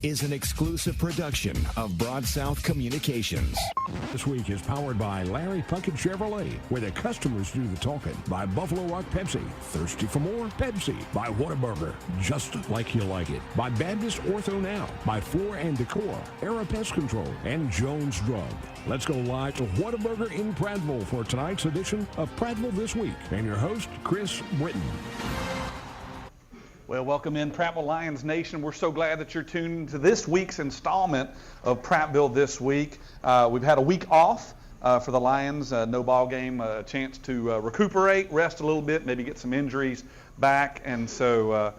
is an exclusive production of Broad South Communications. This week is powered by Larry Puckett Chevrolet, where the customers do the talking. By Buffalo Rock Pepsi, thirsty for more? Pepsi. By Whataburger, just like you like it. By Baptist Ortho Now. By Floor and Decor, Era Pest Control, and Jones Drug. Let's go live to Whataburger in Prattville for tonight's edition of Prattville This Week. And your host, Chris Britton. Well, welcome in Prattville Lions Nation. We're so glad that you're tuned to this week's installment of Prattville This Week. We've had a week off for the Lions, no ball game, a chance to recuperate, rest a little bit, maybe get some injuries back, and so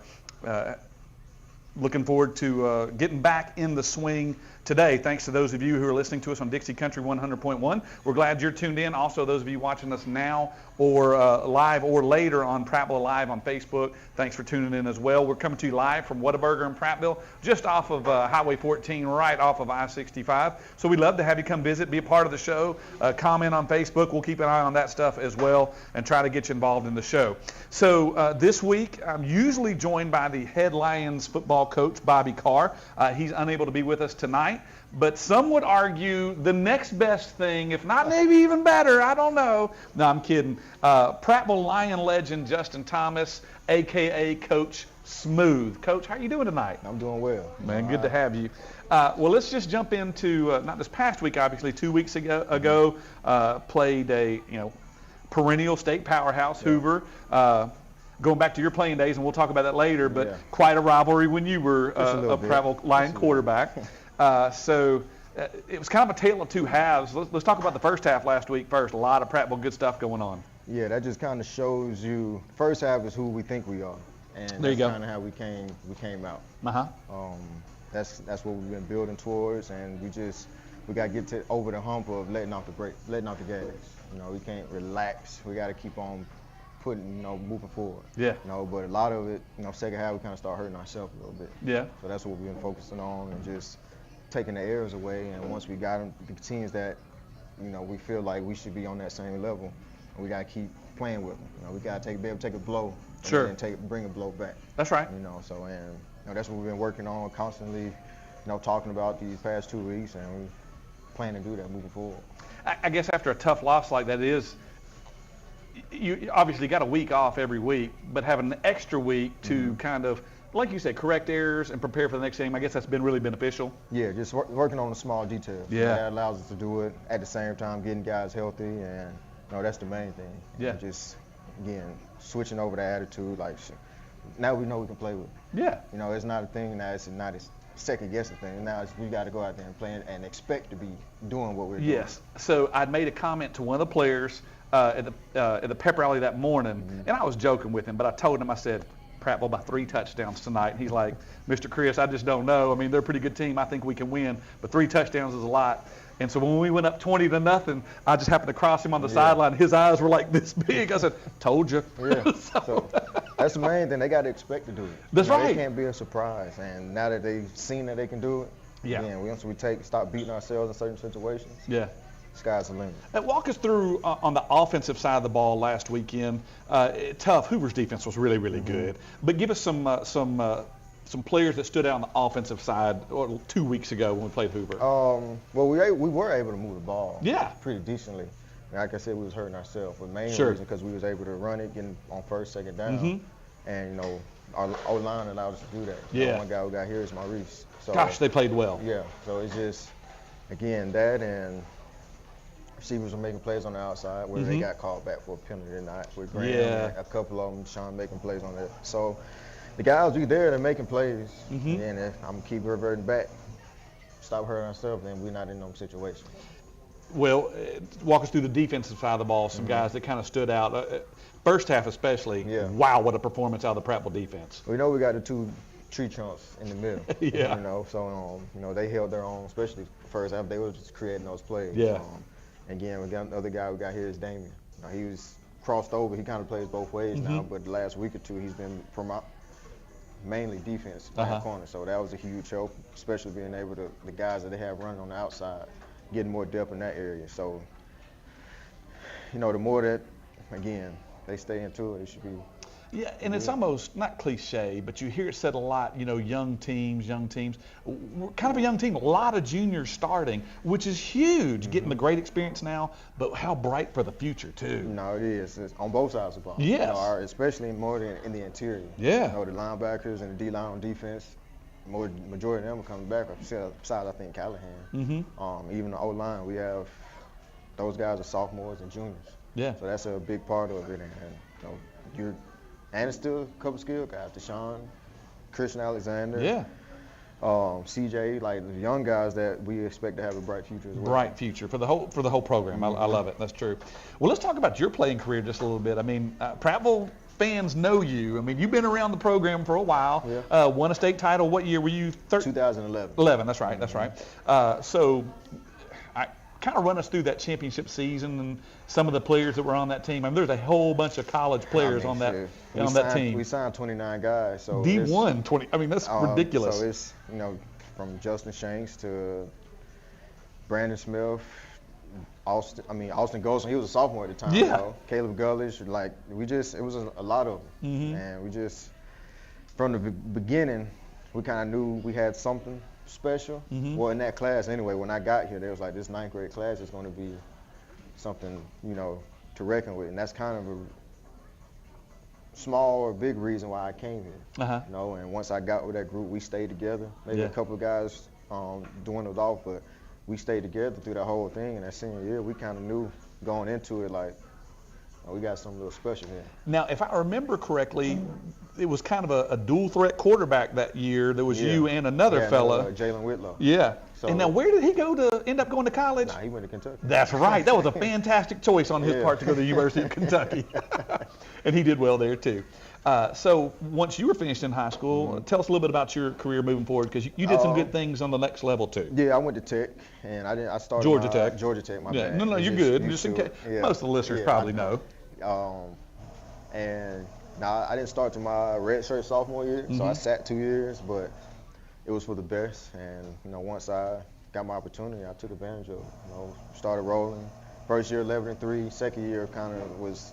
looking forward to getting back in the swing today. Thanks to those of you who are listening to us on Dixie Country 100.1. We're glad you're tuned in. Also, those of you watching us now or live or later on Prattville Live on Facebook, thanks for tuning in as well. We're coming to you live from Whataburger in Prattville, just off of Highway 14, right off of I-65. So we'd love to have you come visit, be a part of the show, comment on Facebook. We'll keep an eye on that stuff as well and try to get you involved in the show. So this week, I'm usually joined by the head Lions football coach, Bobby Carr. He's unable to be with us tonight. But some would argue the next best thing, if not maybe even better, I don't know. No, I'm kidding. Prattville Lion legend Justin Thomas, a.k.a. Coach Smooth. Coach, how are you doing tonight? I'm doing well. Man, good to have you. Well, let's just jump into, not this past week, obviously, 2 weeks ago played a, perennial state powerhouse, Hoover. Going back to your playing days, and we'll talk about that later, but quite a rivalry when you were a Prattville Lion quarterback. So it was kind of a tale of two halves. Let's talk about the first half last week first. A lot of Prattville good stuff going on. Yeah, that just kind of shows you. First half is who we think we are, and that's kind of how we came out. That's what we've been building towards, and we got to get over the hump of letting off the gas. We can't relax. We got to keep on moving forward. Yeah. But a lot of it, second half we kind of start hurting ourselves a little bit. Yeah. So that's what we've been focusing on, and just taking the errors away, and once we got them, the teams that, we feel like we should be on that same level, we got to keep playing with them. We got to be able to take a blow, and then bring a blow back. That's right. So that's what we've been working on constantly, talking about these past 2 weeks, and we plan to do that moving forward. I guess after a tough loss like that you obviously got a week off every week, but having an extra week to kind of, like you said, correct errors and prepare for the next game, I guess that's been really beneficial. Yeah, just working on the small details. Yeah. That allows us to do it at the same time, getting guys healthy, and that's the main thing. Yeah. Just, again, switching over the attitude, like, now we know we can play with it. Yeah. It's not a thing now, it's not a second-guessing thing. Now we got to go out there and play and expect to be doing what we're doing. Yes. So I'd made a comment to one of the players at the pep rally that morning, and I was joking with him, but I told him, I said, Prattville by 3 touchdowns tonight. And he's like, Mr. Chris, I just don't know. I mean, they're a pretty good team. I think we can win, but 3 touchdowns is a lot. And so when we went up 20-0, I just happened to cross him on the sideline. His eyes were like this big. I said, told you. Yeah. So that's the main thing. They got to expect to do it. That's right. It can't be a surprise. And now that they've seen that they can do it, again, once we stop beating ourselves in certain situations, sky's the limit. Walk us through on the offensive side of the ball last weekend. Tough. Hoover's defense was really, really good. But give us some players that stood out on the offensive side 2 weeks ago when we played Hoover. Well, we were able to move the ball. Yeah. Pretty decently. Like I said, we was hurting ourselves. But main reason because we was able to run it, getting on first, second down, and our O-line allowed us to do that. Yeah. One guy who got here is Maurice. So, gosh, they played well. Yeah. So it's just, again, that and receivers were making plays on the outside where they got called back for a penalty tonight with Graham. A couple of them, Sean, making plays on that. So the guys we there, they're making plays. And if I'm going to keep reverting back, stop hurting ourselves, then we're not in those situations. Well, walk us through the defensive side of the ball, some guys that kind of stood out. First half especially, wow, what a performance out of the Prattville defense. We know we got the 2 tree trunks in the middle. So, they held their own, especially first half. They were just creating those plays. Again, we got another guy we got here is Damien. He was crossed over. He kind of plays both ways now, but the last week or two he's been from mainly defense in that corner. So that was a huge help, especially being able to, the guys that they have running on the outside, getting more depth in that area. So, the more that, again, they stay into it, it should be Yeah, and it's almost not cliche, but you hear it said a lot, you know, young teams. We're kind of a young team, a lot of juniors starting, which is huge, getting the great experience now, but how bright for the future, too. No, it is. It's on both sides of the ball. Yes. You know, especially more than in the interior. Yeah. You know, the linebackers and the D-line on defense, majority of them are coming back, besides, I think, Callahan. Even the O-line, we have those guys are sophomores and juniors. Yeah. So that's a big part of it. And you know, and it's still a couple skill guys, Deshaun, Christian Alexander. Yeah. CJ, like the young guys that we expect to have a bright future as well. Bright future for the whole program. I love it. That's true. Well, let's talk about your playing career just a little bit. I mean, Prattville fans know you. I mean, you've been around the program for a while. Yeah. Won a state title. What year were you? 2011. 11. That's right. That's right. So, kind of run us through that championship season and some of the players that were on that team. I mean, there's a whole bunch of college players on that team. We signed 29 guys. So D1 20. I mean, that's ridiculous. So it's, you know, from Justin Shanks to Brandon Smith, Austin Golson. He was a sophomore at the time. Yeah. You know? Caleb Gullish. Like it was a lot of them. And we just from the beginning, we kind of knew we had something special. Well, in that class anyway, when I got here, there was like this 9th grade class is going to be something, you know, to reckon with, and that's kind of a small or big reason why I came here. You know, and once I got with that group, we stayed together. Maybe a couple of guys doing it off, but we stayed together through the whole thing. And that senior year, we kind of knew going into it like, oh, we got something a little special here. Now, if I remember correctly, it was kind of a dual threat quarterback that year. There was you and another fella. Jalen Whitlow. Yeah. So, and now where did he end up going to college? Nah, he went to Kentucky. That's right. That was a fantastic choice on his part to go to the University of Kentucky. And he did well there too. So once you were finished in high school, tell us a little bit about your career moving forward, because you did some good things on the next level too. Yeah, I went to Tech, and I started Georgia Tech. Georgia Tech, my bad. No, you're good. Just in case, most of the listeners probably know. And now I didn't start to my redshirt sophomore year, so I sat 2 years, but it was for the best. And you know, once I got my opportunity, I took advantage of it. You know, started rolling. First year 11-3. Second year kind of was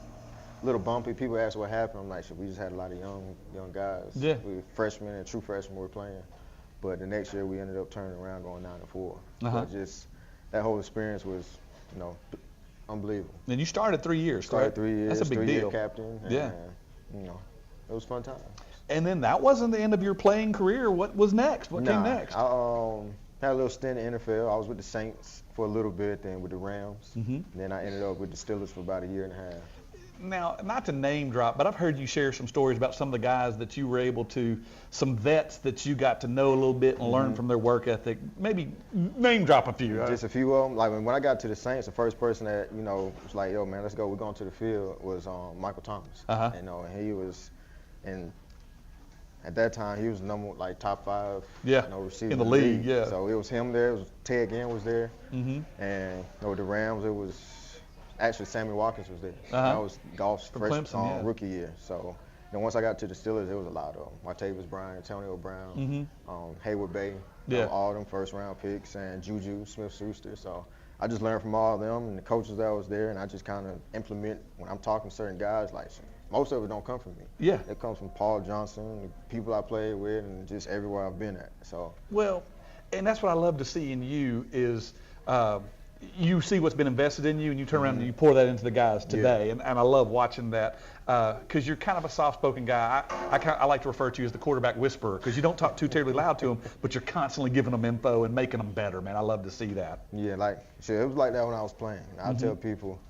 a little bumpy. People asked what happened. I'm like, we just had a lot of young guys. Yeah. We were freshmen and true freshmen were playing. But the next year we ended up turning around, going 9-4. But just that whole experience was, you know, unbelievable. And you started 3 years, Started 3 years. That's a big deal. Captain. And, you know, it was fun times. And then that wasn't the end of your playing career. What was next? What came next? I had a little stint in the NFL. I was with the Saints for a little bit, then with the Rams. And then I ended up with the Steelers for about a year and a half. Now, not to name drop, but I've heard you share some stories about some of the guys that you were able to, some vets that you got to know a little bit and learn from their work ethic. Maybe name drop a few. Just a few of them. Like when I got to the Saints, the first person that, you know, was like, yo, man, let's go. We're going to the field was Michael Thomas. You know, and he was, and at that time, he was top 5 you know, receiver in the league. So it was him there. It was Ted Ginn was there. And you know, the Rams, it was actually Sammy Watkins was there. That was Goff's first rookie year. So then once I got to the Steelers, there was a lot of them. Martavis Bryant, Antonio Brown, Haywood Bay, all them first round picks, and Juju Smith-Schuster. So I just learned from all of them and the coaches that was there, and I just kind of implement when I'm talking to certain guys. Like most of it don't come from me. It comes from Paul Johnson, the people I played with, and just everywhere I've been at. So well, and that's what I love to see in you is. You see what's been invested in you, and you turn around and you pour that into the guys today. And I love watching that because you're kind of a soft-spoken guy. I like to refer to you as the quarterback whisperer because you don't talk too terribly loud to them, but you're constantly giving them info and making them better, man. I love to see that. Yeah, it was like that when I was playing. I tell people,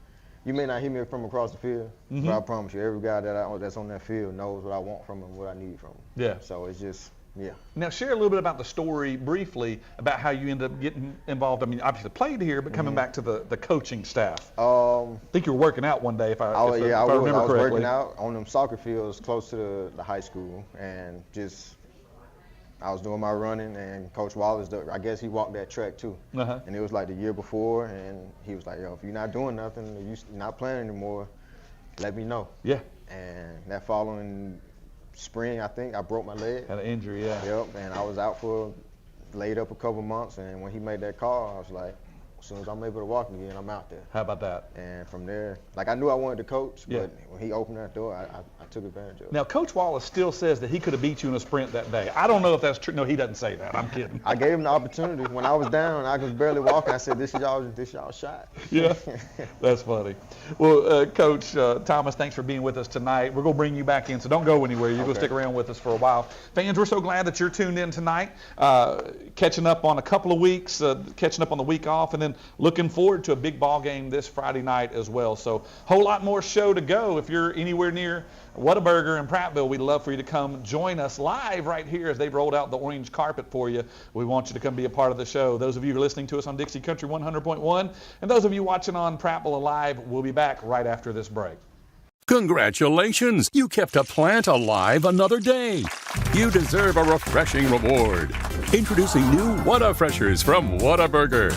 you may not hear me from across the field, but I promise you, every guy that's on that field knows what I want from him, what I need from him. Yeah. So it's just. Yeah. Now share a little bit about the story briefly about how you ended up getting involved. I mean, obviously played here, but coming back to the coaching staff. I think you were working out one day, if I remember correctly. I was working out on them soccer fields close to the high school, and just I was doing my running, and Coach Wallace, I guess he walked that track too. And it was like the year before, and he was like, yo, if you're not doing nothing, if you're not playing anymore, let me know. Yeah. And that following spring, I think I broke my leg. Had an injury, Yep, and I was out laid up a couple months, and when he made that call, I was like, as soon as I'm able to walk again, I'm out there. How about that? And from there, like I knew I wanted to coach, but when he opened that door, I took advantage of it. Now, Coach Wallace still says that he could have beat you in a sprint that day. I don't know if that's true. No, he doesn't say that. I'm kidding. I gave him the opportunity. When I was down, I was barely walking. I said, this is y'all shot. Yeah, that's funny. Well, Coach Thomas, thanks for being with us tonight. We're going to bring you back in, so don't go anywhere. You're going to stick around with us for a while. Fans, we're so glad that you're tuned in tonight, catching up on a couple of weeks, catching up on the week off, and then looking forward to a big ball game this Friday night as well. So a whole lot more show to go. If you're anywhere near Whataburger in Prattville, we'd love for you to come join us live right here as they've rolled out the orange carpet for you. We want you to come be a part of the show. Those of you who are listening to us on Dixie Country 100.1, and those of you watching on Prattville Live, we'll be back right after this break. Congratulations! You kept a plant alive another day. You deserve a refreshing reward. Introducing new Whata-Freshers from Whataburger.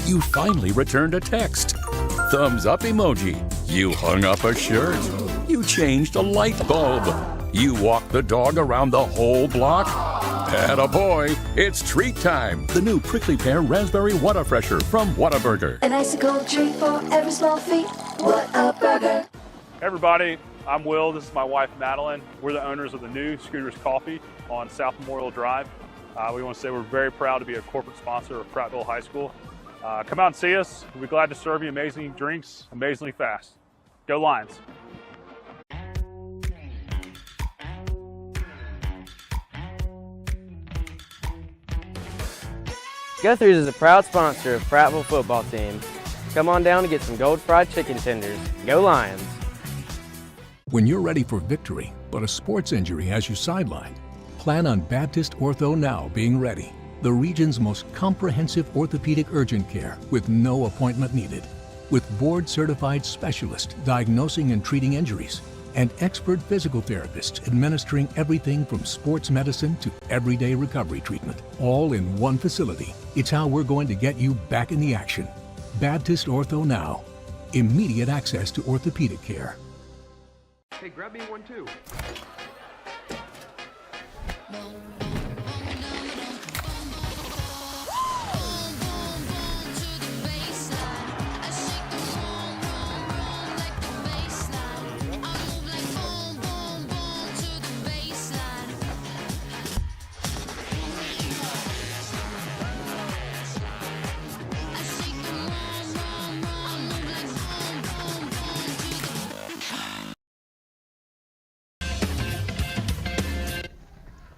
You finally returned a text. Thumbs up emoji. You hung up a shirt. You changed a light bulb. You walked the dog around the whole block. Attaboy, it's treat time. The new prickly pear raspberry Whata-Fresher from Whataburger. An icicle treat for every small feat. Whataburger. Hey everybody, I'm Will. This is my wife Madeline. We're the owners of the new Scooters Coffee on South Memorial Drive. We want to say we're very proud to be a corporate sponsor of Prattville High School. Come out and see us. We'll be glad to serve you amazing drinks, amazingly fast. Go Lions. Guthrie's is a proud sponsor of Prattville football team. Come on down and get some gold fried chicken tenders. Go Lions. When you're ready for victory, but a sports injury has you sidelined, plan on Baptist Ortho Now being ready. The region's most comprehensive orthopedic urgent care with no appointment needed. With board-certified specialists diagnosing and treating injuries and expert physical therapists administering everything from sports medicine to everyday recovery treatment, all in one facility. It's how we're going to get you back in the action. Baptist Ortho Now. Immediate access to orthopedic care. Hey, grab me one too.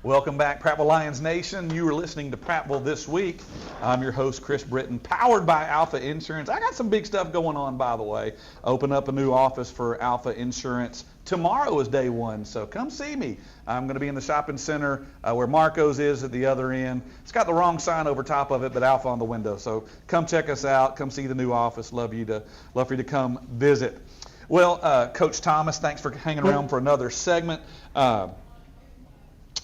Welcome back, Prattville Lions Nation. You are listening to Prattville This Week. I'm your host, Chris Britton, powered by Alpha Insurance. I got some big stuff going on, by the way. Open up a new office for Alpha Insurance. Tomorrow is day one, so come see me. I'm going to be in the shopping center where Marco's is at the other end. It's got the wrong sign over top of it, but Alpha on the window. So come check us out. Come see the new office. Love for you to come visit. Well, Coach Thomas, thanks for hanging around for another segment.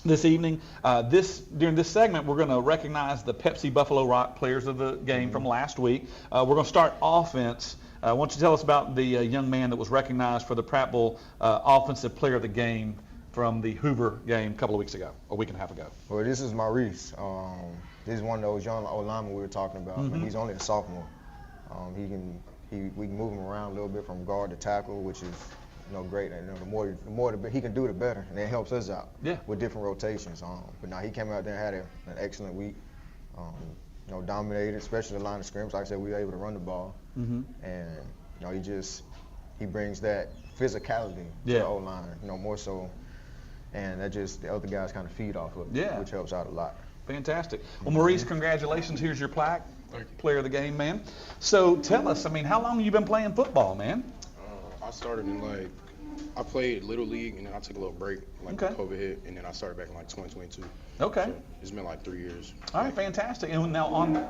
This evening, during this segment, we're going to recognize the Pepsi Buffalo Rock players of the game from last week. We're going to start offense. Why don't you tell us about the young man that was recognized for the Prattville Offensive Player of the Game from the Hoover game a couple of weeks ago, a week and a half ago? Well, this is Maurice. This is one of those young O-linemen we were talking about. Mm-hmm. He's only a sophomore. We can move him around a little bit from guard to tackle, which is great. And the more he can do, the better, and it helps us out with different rotations. But now he came out there and had an excellent week. Dominated, especially the line of scrimmage. Like I said, we were able to run the ball, and he brings that physicality to the O-line, more so, and that just the other guys kind of feed off of it, which helps out a lot. Fantastic. Well, Maurice, congratulations. Here's your plaque. Thank you. Player of the game, man. So tell us, how long have you been playing football, man? I started in I played Little League, and then I took a little break, when COVID hit, and then I started back in 2022. Okay. So it's been 3 years. All right, fantastic. And now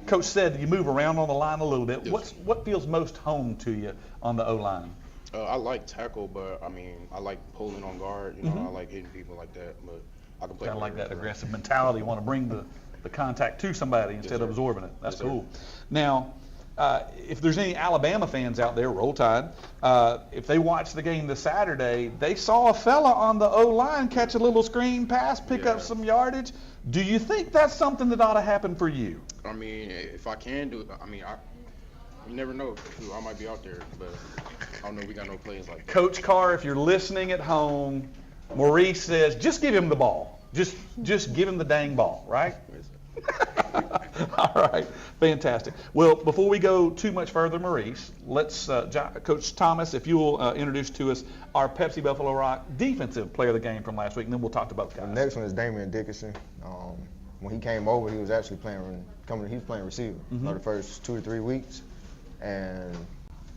Coach said you move around on the line a little bit. Yes. What feels most home to you on the O-line? I like tackle, but I like pulling on guard. I like hitting people like that, but I can play. Kind of like that aggressive mentality. You want to bring the contact to somebody instead of absorbing it. That's cool. Now, if there's any Alabama fans out there, Roll Tide, if they watched the game this Saturday, they saw a fella on the O-line catch a little screen pass, pick up some yardage. Do you think that's something that ought to happen for you? I mean, if I can do it, I mean, you never know. I might be out there, but I don't know. We got no plays like that. Coach Carr, if you're listening at home, Maurice says, just give him the ball. Just give him the dang ball, right? All right, fantastic. Well, before we go too much further, Maurice, let's, Coach Thomas, if you'll introduce to us our Pepsi Buffalo Rock defensive player of the game from last week, and then we'll talk to both guys. The next one is Damian Dickinson. When he came over, he was actually playing receiver for the first 2 or 3 weeks, and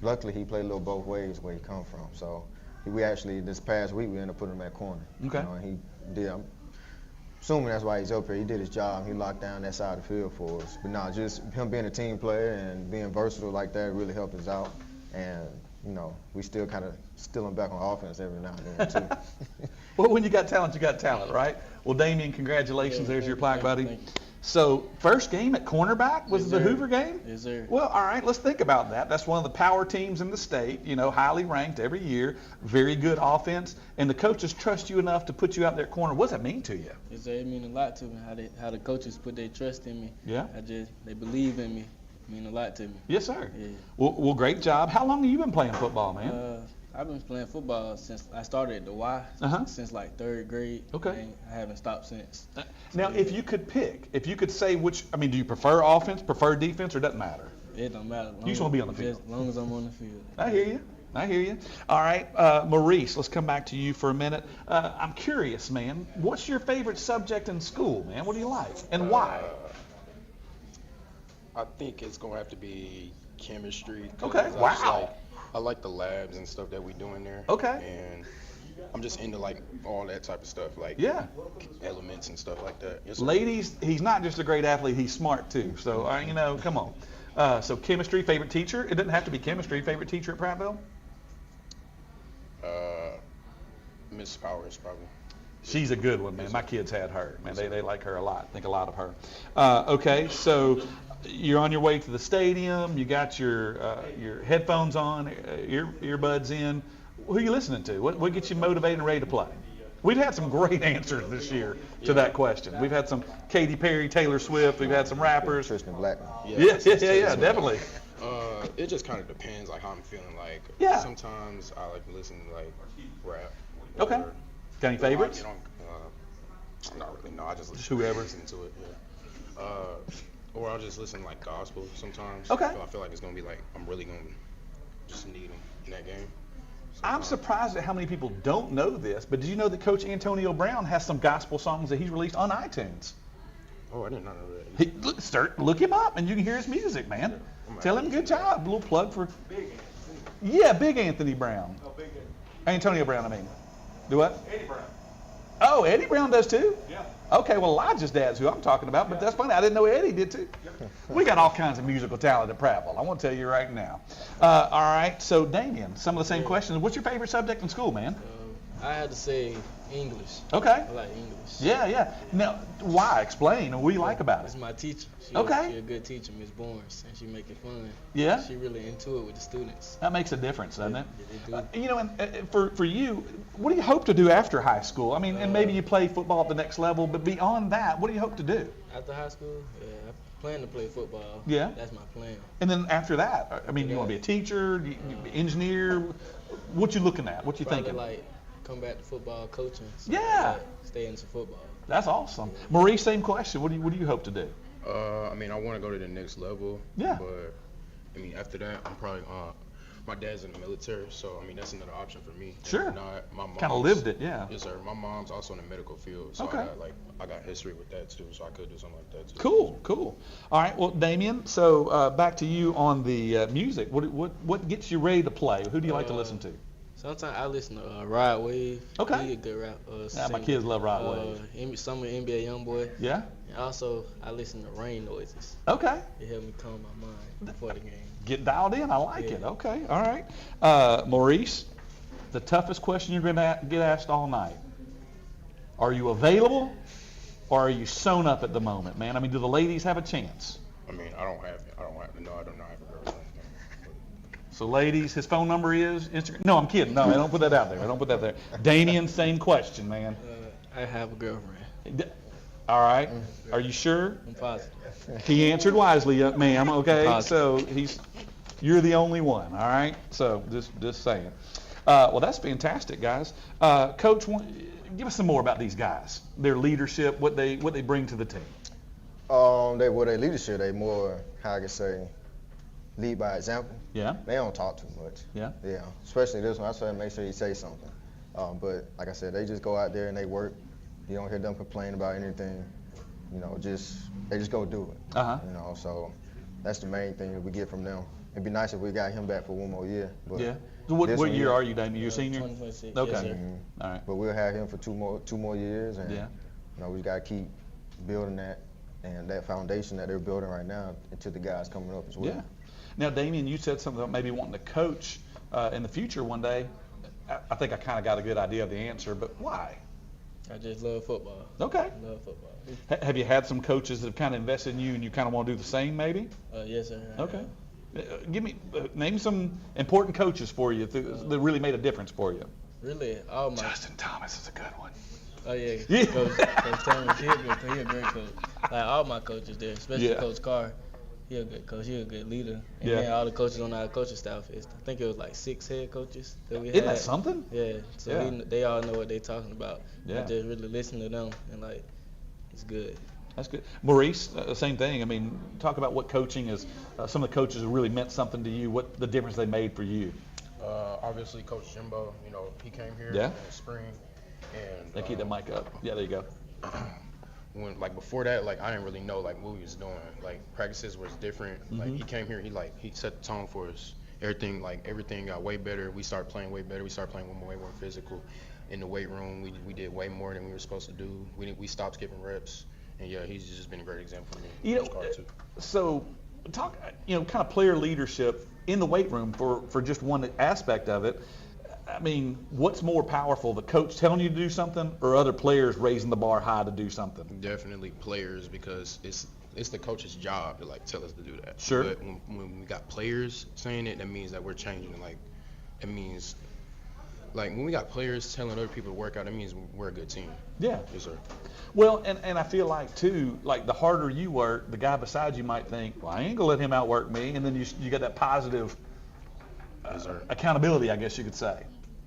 luckily he played a little both ways where he come from. So we actually, this past week, we ended up putting him at corner. Okay. And he did. I'm assuming that's why he's up here. He did his job. He locked down that side of the field for us. But no, just him being a team player and being versatile like that really helped us out. And we still kind of steal him back on offense every now and then too. Well, when you got talent, right? Well, Damian, congratulations. There's your plaque, buddy. So, first game at cornerback was the Hoover game? Yes, sir. Well, all right, let's think about that. That's one of the power teams in the state, highly ranked every year, very good offense, and the coaches trust you enough to put you out there at corner. What does that mean to you? Yes, sir. It means a lot to me, how the coaches put their trust in me. Yeah. They believe in me. It means a lot to me. Yes, sir. Yeah. Well, great job. How long have you been playing football, man? I've been playing football since I started at the Y, since like 3rd grade. Okay. And I haven't stopped since. Now, if you could say do you prefer offense, prefer defense, or doesn't matter? It don't matter. You just want to be on the field. As long as I'm on the field. I hear you. All right, Maurice, let's come back to you for a minute. I'm curious, man. What's your favorite subject in school, man? What do you like, and why? I think it's going to have to be chemistry. Okay, wow. I like the labs and stuff that we do in there. Okay. And I'm just into like all that type of stuff, like elements and stuff like that. Yes, ladies, he's not just a great athlete, he's smart too. So, come on. So chemistry, favorite teacher? It doesn't have to be chemistry. Favorite teacher at Prattville? Miss Powers, probably. She's a good one, man. My kids had her. Man, they like her a lot. Think a lot of her. Okay, so you're on your way to the stadium. You got your headphones on, earbuds in. Who are you listening to? What gets you motivated and ready to play? We've had some great answers this year to that question. We've had some Katy Perry, Taylor Swift. We've had some rappers. Tristan Black. Yeah, definitely. It just kind of depends, like how I'm feeling. Like sometimes I like to listen to like rap. Okay. Got any favorites? Not really. No, I just whoever. Listen to it. Yeah. Or I'll just listen to like gospel sometimes. Okay. I feel like it's gonna be like I'm really gonna just need them in that game. I'm surprised at how many people don't know this, but did you know that Coach Antonio Brown has some gospel songs that he's released on iTunes? Oh, I did not know that. Look him up, and you can hear his music, man. Tell him good job. A little plug for. Big Anthony. Yeah, Big Anthony Brown. Oh, Big Anthony. Antonio Brown, I mean. Do what? Eddie Brown. Oh, Eddie Brown does too? Yeah. Okay, well, Elijah's dad's who I'm talking about, but that's funny. I didn't know Eddie did too. We got all kinds of musical talent at Prattville. I want to tell you right now. All right, so Damian, some of the same questions. What's your favorite subject in school, man? I had to say English. Okay. I like English. Yeah. Now, why? Explain. What do you like about it? It's my teacher. She's a good teacher, Miss Barnes, and she make it fun. Yeah? She really into it with the students. That makes a difference, doesn't it? It do. And for you, what do you hope to do after high school? I mean, and maybe you play football at the next level, but beyond that, what do you hope to do? After high school, I plan to play football. Yeah? That's my plan. And then after that, I mean, you want to be a teacher, engineer? What you looking at? What you thinking? Like come back to football coaching. Stay into football. That's awesome. Maurice, same question. What do you hope to do? I mean, I want to go to the next level. Yeah. But I mean, after that, I'm probably my dad's in the military, so I mean that's another option for me. Sure. My mom's kind of lived it, yeah. Yes, sir. My mom's also in the medical field, so I got history with that too, so I could do something like that too. Cool. All right. Well, Damian, so back to you on the music. What gets you ready to play? Who do you like to listen to? Sometimes I listen to Rod Wave. Okay. He a good rap. My kids love Rod Wave. Some of NBA Youngboy. Yeah. And also, I listen to rain noises. Okay. It helps me calm my mind before the game. Get dialed in. I like it. Okay. All right. Maurice, the toughest question you're going to get asked all night. Are you available or are you sewn up at the moment, man? I mean, do the ladies have a chance? I mean, I don't have a girlfriend. So ladies, his phone number is Instagram. No, I'm kidding. No, I don't put that out there. I don't put that there. Damien, same question, man. I have a girlfriend. All right. Are you sure? I'm positive. He answered wisely, ma'am. Okay. So you're the only one. All right. So just saying. Well, that's fantastic, guys. Coach, give us some more about these guys. Their leadership, what they bring to the team. Their leadership, they more, how I can say, lead by example. Yeah. They don't talk too much. Yeah. Yeah. Especially this one, I try to make sure you say something. But like I said, they just go out there and they work. You don't hear them complain about anything. You know, they just go do it. You know, so that's the main thing that we get from them. It'd be nice if we got him back for one more year. But yeah. So what year are you, Damien? You're a senior? 2026. Okay. Yes, sir. All right. But we'll have him for two more years, and yeah. You know, we got to keep building that and that foundation that they're building right now into the guys coming up as well. Yeah. Now, Damien, you said something about maybe wanting to coach in the future one day. I think I kind of got a good idea of the answer, but why? I just love football. Okay. I love football. Have you had some coaches that have kind of invested in you and you kind of want to do the same maybe? Yes, sir. Okay. Name some important coaches for you that really made a difference for you. Really? Justin Thomas is a good one. Oh, yeah. Coach Thomas, he a great coach. Like all my coaches there, especially Coach Carr. He a good coach. He a good leader. And then all the coaches on our coaching staff, I think it was like 6 head coaches that we had. Isn't that something? Yeah. So they all know what they're talking about. Yeah. I just really listen to them and it's good. That's good. Maurice, same thing. I mean, talk about what coaching is. Some of the coaches who really meant something to you. What the difference they made for you? Obviously, Coach Jimbo. You know, he came here in the spring, and They keep the mic up. Yeah, there you go. When before that, I didn't really know what we was doing. Practices was different. Mm-hmm. He came here, he set the tone for us. Everything got way better. We started playing way better. We started playing way more physical. In the weight room, we did way more than we were supposed to do. We stopped skipping reps. And yeah, he's just been a great example for me. You know, so talk, kind of player leadership in the weight room for just one aspect of it. I mean, what's more powerful, the coach telling you to do something or other players raising the bar high to do something? Definitely players, because it's the coach's job to tell us to do that. Sure. But when we got players saying it, that means that we're changing. It means when we got players telling other people to work out, that means we're a good team. Yeah. Yes, sir. Well, and I feel too, the harder you work, the guy beside you might think, well, I ain't gonna let him outwork me, and then you got that positive yes, sir. Accountability, I guess you could say.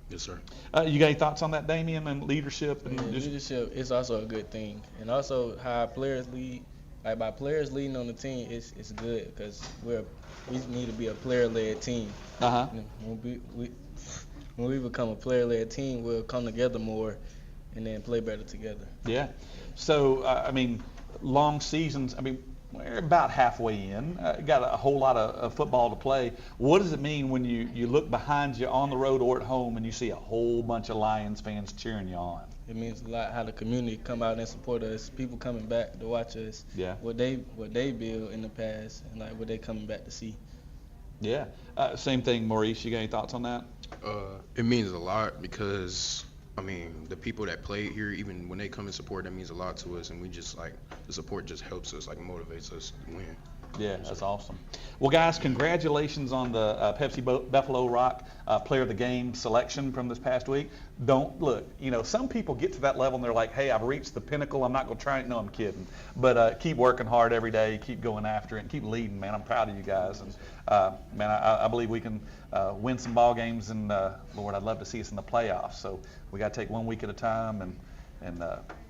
Yes, sir. You got any thoughts on that, Damien, and leadership? And leadership is also a good thing, and also how our players lead. By players leading on the team, it's good because we need to be a player-led team. When we become a player-led team, we'll come together more and then play better together. Yeah. So, long seasons, we're about halfway in. Got a whole lot of football to play. What does it mean when you look behind you on the road or at home and you see a whole bunch of Lions fans cheering you on? It means a lot how the community come out and support us, people coming back to watch us, what they build in the past, and what they coming back to see. Yeah. Same thing, Maurice. You got any thoughts on that? It means a lot because, the people that play here, even when they come and support, that means a lot to us, and we just, the support just helps us, motivates us to win. Yeah, that's awesome. Well, guys, congratulations on the Pepsi Buffalo Rock Player of the Game selection from this past week. Don't look, some people get to that level and they're like, hey, I've reached the pinnacle. I'm not going to try it. No, I'm kidding. But keep working hard every day. Keep going after it and keep leading, man. I'm proud of you guys. And, man, I believe we can win some ball games. And, Lord, I'd love to see us in the playoffs. So we got to take 1 week at a time and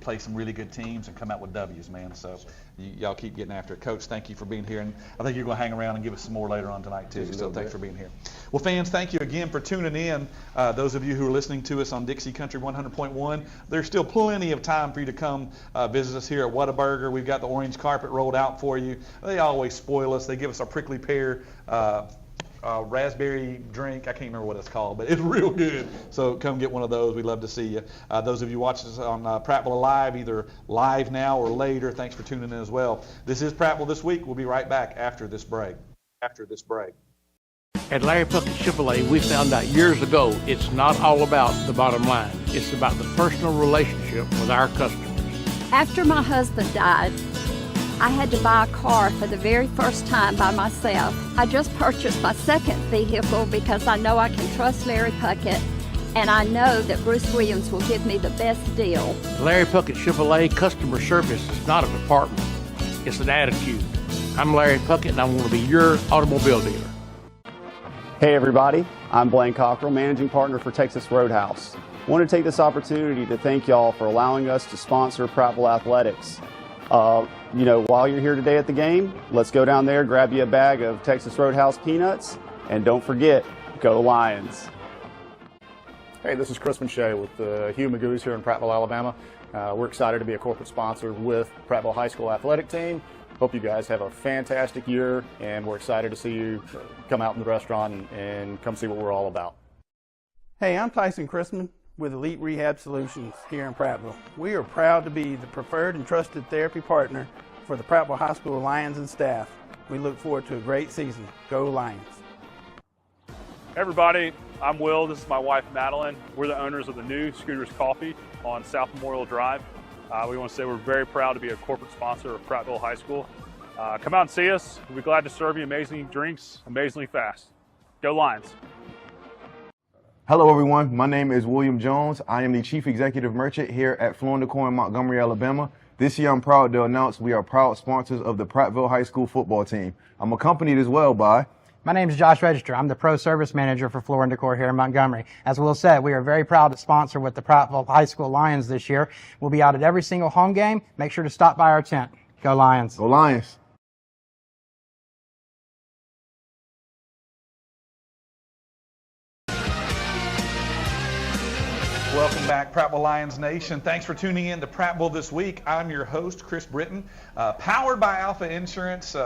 play some really good teams and come out with W's, man. So y'all keep getting after it. Coach, thank you for being here. And I think you're going to hang around and give us some more later on tonight, too. So thanks for being here. Well, fans, thank you again for tuning in. Those of you who are listening to us on Dixie Country 100.1, there's still plenty of time for you to come visit us here at Whataburger. We've got the orange carpet rolled out for you. They always spoil us. They give us our prickly pear raspberry drink. I can't remember what it's called, but it's real good. So come get one of those. We'd love to see you. Those of you watching us on Prattville Live, either live now or later, thanks for tuning in as well. This is Prattville This Week. We'll be right back after this break. At Larry Puckett Chevrolet, we found out years ago it's not all about the bottom line. It's about the personal relationship with our customers. After my husband died, I had to buy a car for the very first time by myself. I just purchased my second vehicle because I know I can trust Larry Puckett, and I know that Bruce Williams will give me the best deal. Larry Puckett Chevrolet customer service is not a department, it's an attitude. I'm Larry Puckett, and I want to be your automobile dealer. Hey everybody, I'm Blaine Cockrell, Managing Partner for Texas Roadhouse. I want to take this opportunity to thank y'all for allowing us to sponsor Prattville Athletics. While you're here today at the game, let's go down there, grab you a bag of Texas Roadhouse peanuts, and don't forget, go Lions. Hey, this is Chris Manchet with the Hugh Magoos here in Prattville, Alabama. We're excited to be a corporate sponsor with Prattville High School Athletic Team. Hope you guys have a fantastic year, and we're excited to see you come out in the restaurant and come see what we're all about. Hey, I'm Tyson Chrisman with Elite Rehab Solutions here in Prattville. We are proud to be the preferred and trusted therapy partner for the Prattville High School Lions and staff. We look forward to a great season. Go Lions. Hey everybody, I'm Will. This is my wife Madeline. We're the owners of the new Scooters Coffee on South Memorial Drive. We want to say we're very proud to be a corporate sponsor of Prattville High School. Come out and see us. We'll be glad to serve you amazing drinks, amazingly fast. Go Lions. Hello everyone, my name is William Jones. I am the Chief Executive Merchant here at Floor & Decor in Montgomery, Alabama. This year I'm proud to announce we are proud sponsors of the Prattville High School football team. I'm accompanied as well by... My name is Josh Register. I'm the Pro Service Manager for Floor & Decor here in Montgomery. As Will said, we are very proud to sponsor with the Prattville High School Lions this year. We'll be out at every single home game. Make sure to stop by our tent. Go Lions. Go Lions. Welcome back, Prattville Lions Nation. Thanks for tuning in to Prattville This Week. I'm your host, Chris Britton, powered by Alpha Insurance.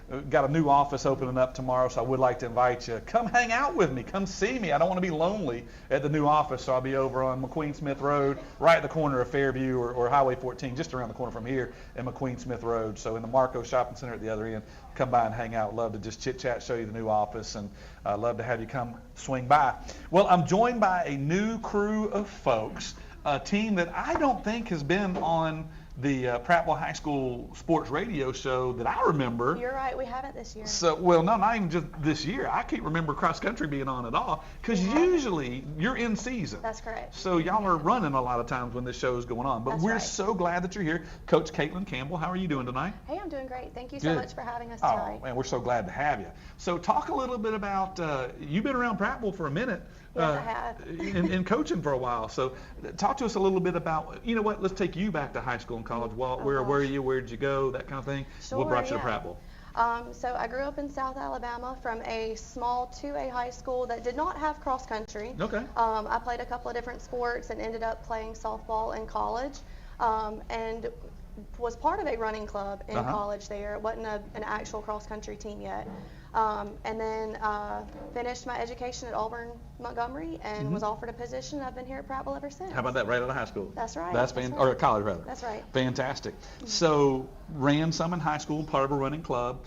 We've got a new office opening up tomorrow, so I would like to invite you. Come hang out with me. Come see me. I don't want to be lonely at the new office, so I'll be over on McQueen Smith Road, right at the corner of Fairview or Highway 14, just around the corner from here at McQueen Smith Road. So in the Marco Shopping Center at the other end, come by and hang out. Love to just chit-chat, show you the new office, and love to have you come swing by. Well, I'm joined by a new crew of folks, a team that I don't think has been on the Prattville High School sports radio show that I remember. You're right, we haven't this year. So, well, no, not even just this year. I can't remember cross country being on at all, because usually you're in season. That's correct. So y'all are running a lot of times when this show is going on. But That's we're right. so glad that you're here. Coach Caitlin Campbell, how are you doing tonight? Hey, I'm doing great. Thank you so Good. much for having us tonight. Oh, man, we're so glad to have you. So talk a little bit about, you've been around Prattville for a minute. Yes, I have. in coaching for a while. So talk to us a little bit about, you know what, let's take you back to high school and college. Well, where were you? Where did you go? That kind of thing. Sure, What brought you yeah. to Prattville? So I grew up in South Alabama from a small 2A high school that did not have cross country. Okay. I played a couple of different sports and ended up playing softball in college, and was part of a running club in college there. It wasn't an actual cross country team yet. And then finished my education at Auburn Montgomery and was offered a position. I've been here at Prattville ever since. How about that, right out of high school? That's right. Or college rather. That's right. Fantastic. So ran some in high school, part of a running club.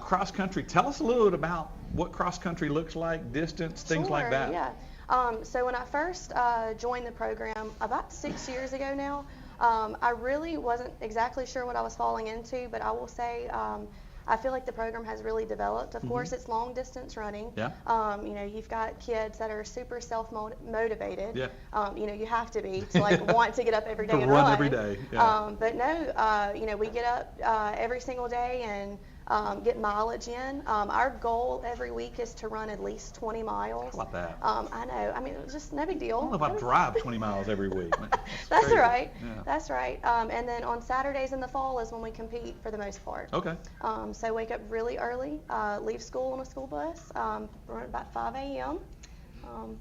Cross country, tell us a little bit about what cross country looks like, distance, things like that. Yeah. So when I first joined the program about 6 years ago now, I really wasn't exactly sure what I was falling into, but I will say I feel like the program has really developed. Of course, it's long distance running. Yeah. You know, you've got kids that are super self-motivated. Yeah. You know, you have to be to like want to get up every day and run every day. Yeah. But no, you know, we get up every single day and get mileage in. Our goal every week is to run at least 20 miles. How about that? I know. I mean, it's just no big deal. I don't know if I drive 20 miles every week. That's crazy. right. Yeah. That's right. And then on Saturdays in the fall is when we compete for the most part. Okay. So wake up really early, leave school on a school bus, run about 5 a.m.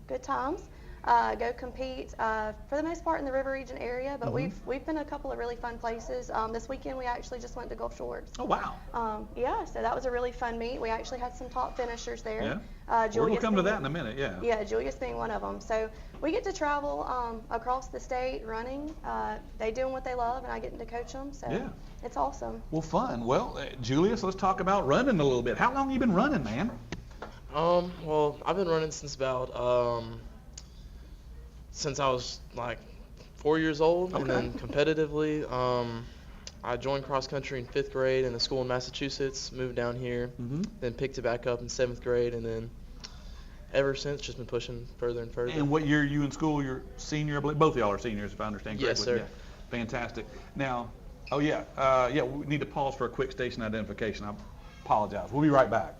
Good times. Go compete for the most part in the River Region area, but we've been to a couple of really fun places. This weekend we actually just went to Gulf Shores. Oh wow! Yeah, so that was a really fun meet. We actually had some top finishers there. Yeah. We'll come to that in a minute. Yeah. Yeah, Julius being one of them. So we get to travel across the state running. They doing what they love, and I get to coach them. So yeah. It's awesome. Well, fun. Well, Julius, let's talk about running a little bit. How long have you been running, man? Well, I've been running since about since I was like 4 years old, and then competitively I joined cross country in 5th grade in a school in Massachusetts, moved down here, then picked it back up in 7th grade, and then ever since just been pushing further and further. And what year are you in school? You're senior, I believe. Both of y'all are seniors, if I understand correctly. Yes, sir. Yeah. Fantastic. Now, we need to pause for a quick station identification. I apologize. We'll be right back.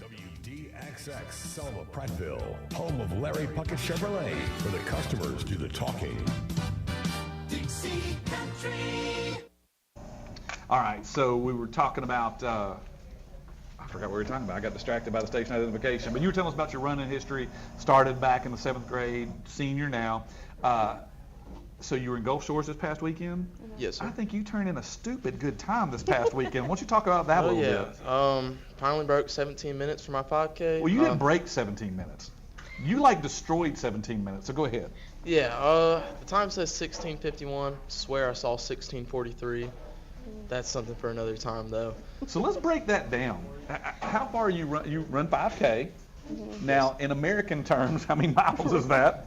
WDXX Selma Prattville, home of Larry Puckett Chevrolet, where the customers do the talking. Dixie Country. All right, so we were talking about, I forgot what we were talking about. I got distracted by the station identification. But you were telling us about your running history. Started back in the 7th grade, senior now. So you were in Gulf Shores this past weekend? Yes, sir. I think you turned in a stupid good time this past weekend. Why don't you talk about that a little bit? Finally broke 17 minutes for my 5K. Well, you didn't break 17 minutes. You destroyed 17 minutes, so go ahead. Yeah, the time says 16:51. Swear I saw 16:43. That's something for another time, though. So let's break that down. How far you run 5K? Now, in American terms, how many miles is that?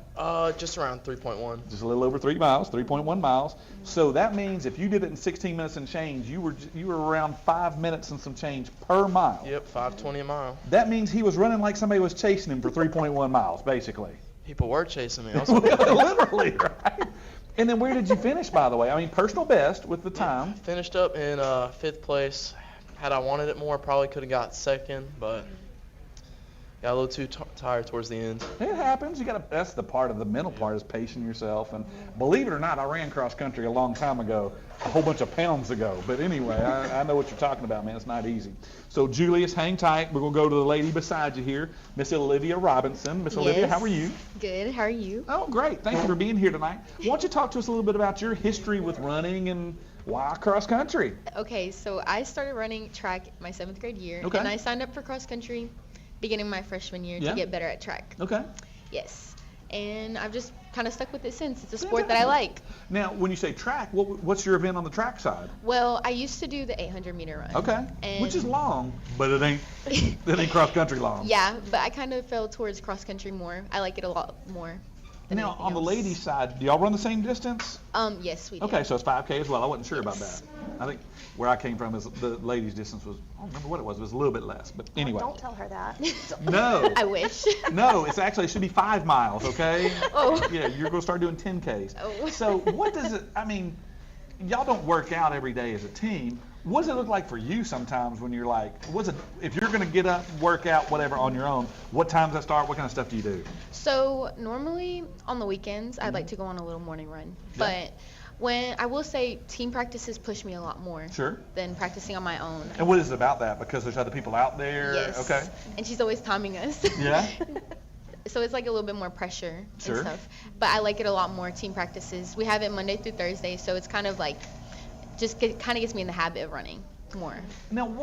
Just around 3.1. Just a little over 3 miles, 3.1 miles. So that means if you did it in 16 minutes and change, you were around 5 minutes and some change per mile. Yep, 5:20 a mile. That means he was running like somebody was chasing him for 3.1 miles, basically. People were chasing me. Literally, right? And then where did you finish, by the way? I mean, personal best with the time. Finished up in 5th place. Had I wanted it more, probably could have got 2nd, but got a little too tired towards the end. It happens. That's the part of the mental part, is pacing yourself. And believe it or not, I ran cross country a long time ago, a whole bunch of pounds ago. But anyway, I know what you're talking about, man. It's not easy. So Julius, hang tight. We're going to go to the lady beside you here, Miss Olivia Robinson. Miss Olivia, how are you? Good. How are you? Oh, great. Thank you for being here tonight. Why don't you talk to us a little bit about your history with running and why cross country? Okay, so I started running track my 7th grade year. And I signed up for cross country beginning my freshman year to get better at track. Okay. Yes. And I've just kind of stuck with it since. It's a sport that I like. Now, when you say track, what's your event on the track side? Well, I used to do the 800-meter run. Okay. Which is long, but it ain't cross country long. Yeah, but I kind of fell towards cross country more. I like it a lot more. Now, on the ladies' side, do y'all run the same distance? Yes, we do. Okay, so it's 5K as well. I wasn't sure about that. I think where I came from is the ladies' distance was, I don't remember what it was. It was a little bit less, but anyway. Don't tell her that. No. I wish. No, it should be 5 miles, okay? Oh. Yeah, you're going to start doing 10Ks. Oh. So what does it, y'all don't work out every day as a team. What does it look like for you sometimes when you're like, if you're going to get up, work out, whatever on your own, what times I start, what kind of stuff do you do? So normally on the weekends, I'd like to go on a little morning run. But when I will say team practices push me a lot more than practicing on my own. And what is it about that? Because there's other people out there? Yes. Okay. And she's always timing us. Yeah? So it's like a little bit more pressure and stuff. But I like it a lot more, team practices. We have it Monday through Thursday, so it's kind of like kind of gets me in the habit of running more. Now,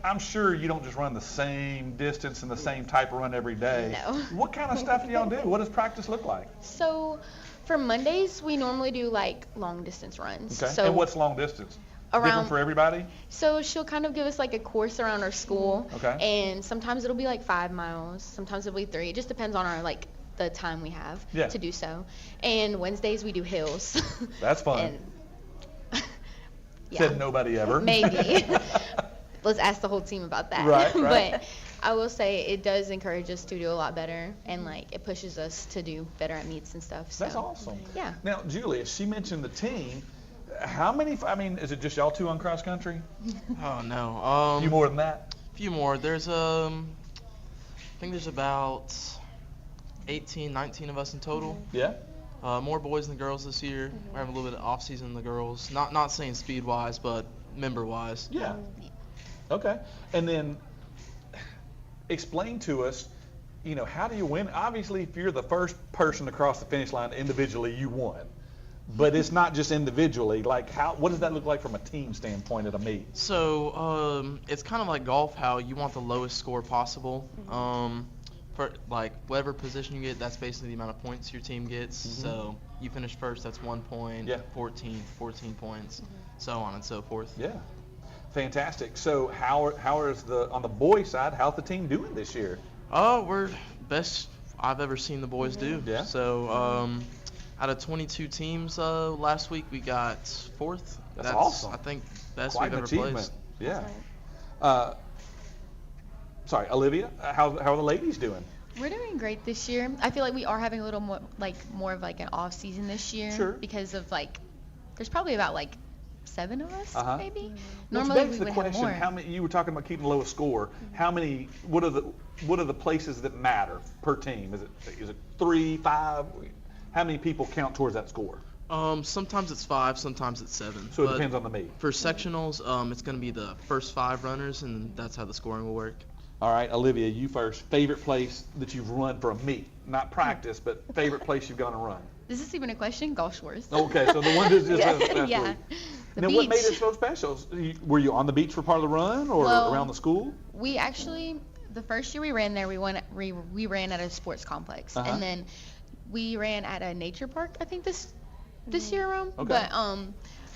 I'm sure you don't just run the same distance and the same type of run every day. No. What kind of stuff do y'all do? What does practice look like? So for Mondays, we normally do like long distance runs. Okay. So and what's long distance? Different for everybody? So she'll kind of give us like a course around our school. Okay. And sometimes it'll be like 5 miles. Sometimes it'll be 3. It just depends on our the time we have to do so. And Wednesdays we do hills. That's fun. Said nobody ever. Maybe. Let's ask the whole team about that. Right. But I will say it does encourage us to do a lot better, and it pushes us to do better at meets and stuff. So. That's awesome. Yeah. Now, Julia, she mentioned the team. How many? Is it just y'all two on cross country? Oh no. A few more than that. A few more. There's I think there's about 18, 19 of us in total. Yeah. More boys than girls this year. We're having a little bit of off season in the girls. Not saying speed wise, but member wise. Yeah. Okay. And then explain to us, how do you win? Obviously, if you're the first person to cross the finish line individually, you won. But it's not just individually. What does that look like from a team standpoint at a meet? So it's kind of like golf, how you want the lowest score possible. For whatever position you get, that's basically the amount of points your team gets. So you finish first, that's 1 point. 14 points, so on and so forth. Yeah. Fantastic. So how is on the boys side, how's the team doing this year? We're best I've ever seen the boys do. Yeah. So out of 22 teams last week, we got 4th. That's awesome. I think best Quite we've an ever achievement. placed. Yeah. Sorry, Olivia, how are the ladies doing? We're doing great this year. I feel like we are having a little more of like an off season this year. Sure. Because of there's probably about 7 of us maybe. Normally we the would question, have more. how many? You were talking about keeping the lowest score. How many? What are the places that matter per team? Is it 3, 5? How many people count towards that score? Sometimes it's 5, sometimes it's 7. So it depends on the meet. For sectionals, it's going to be the first 5 runners, and that's how the scoring will work. All right, Olivia, you first. Favorite place that you've run for a meet? Not practice, but favorite place you've gone to run? Is this even a question? Gulf Shores. Okay, so the one that's just yeah. Now, what made it so special? Were you on the beach for part of the run, or around the school? We actually, the first year we ran there, we ran at a sports complex, and then we ran at a nature park. I think this year around. Okay. But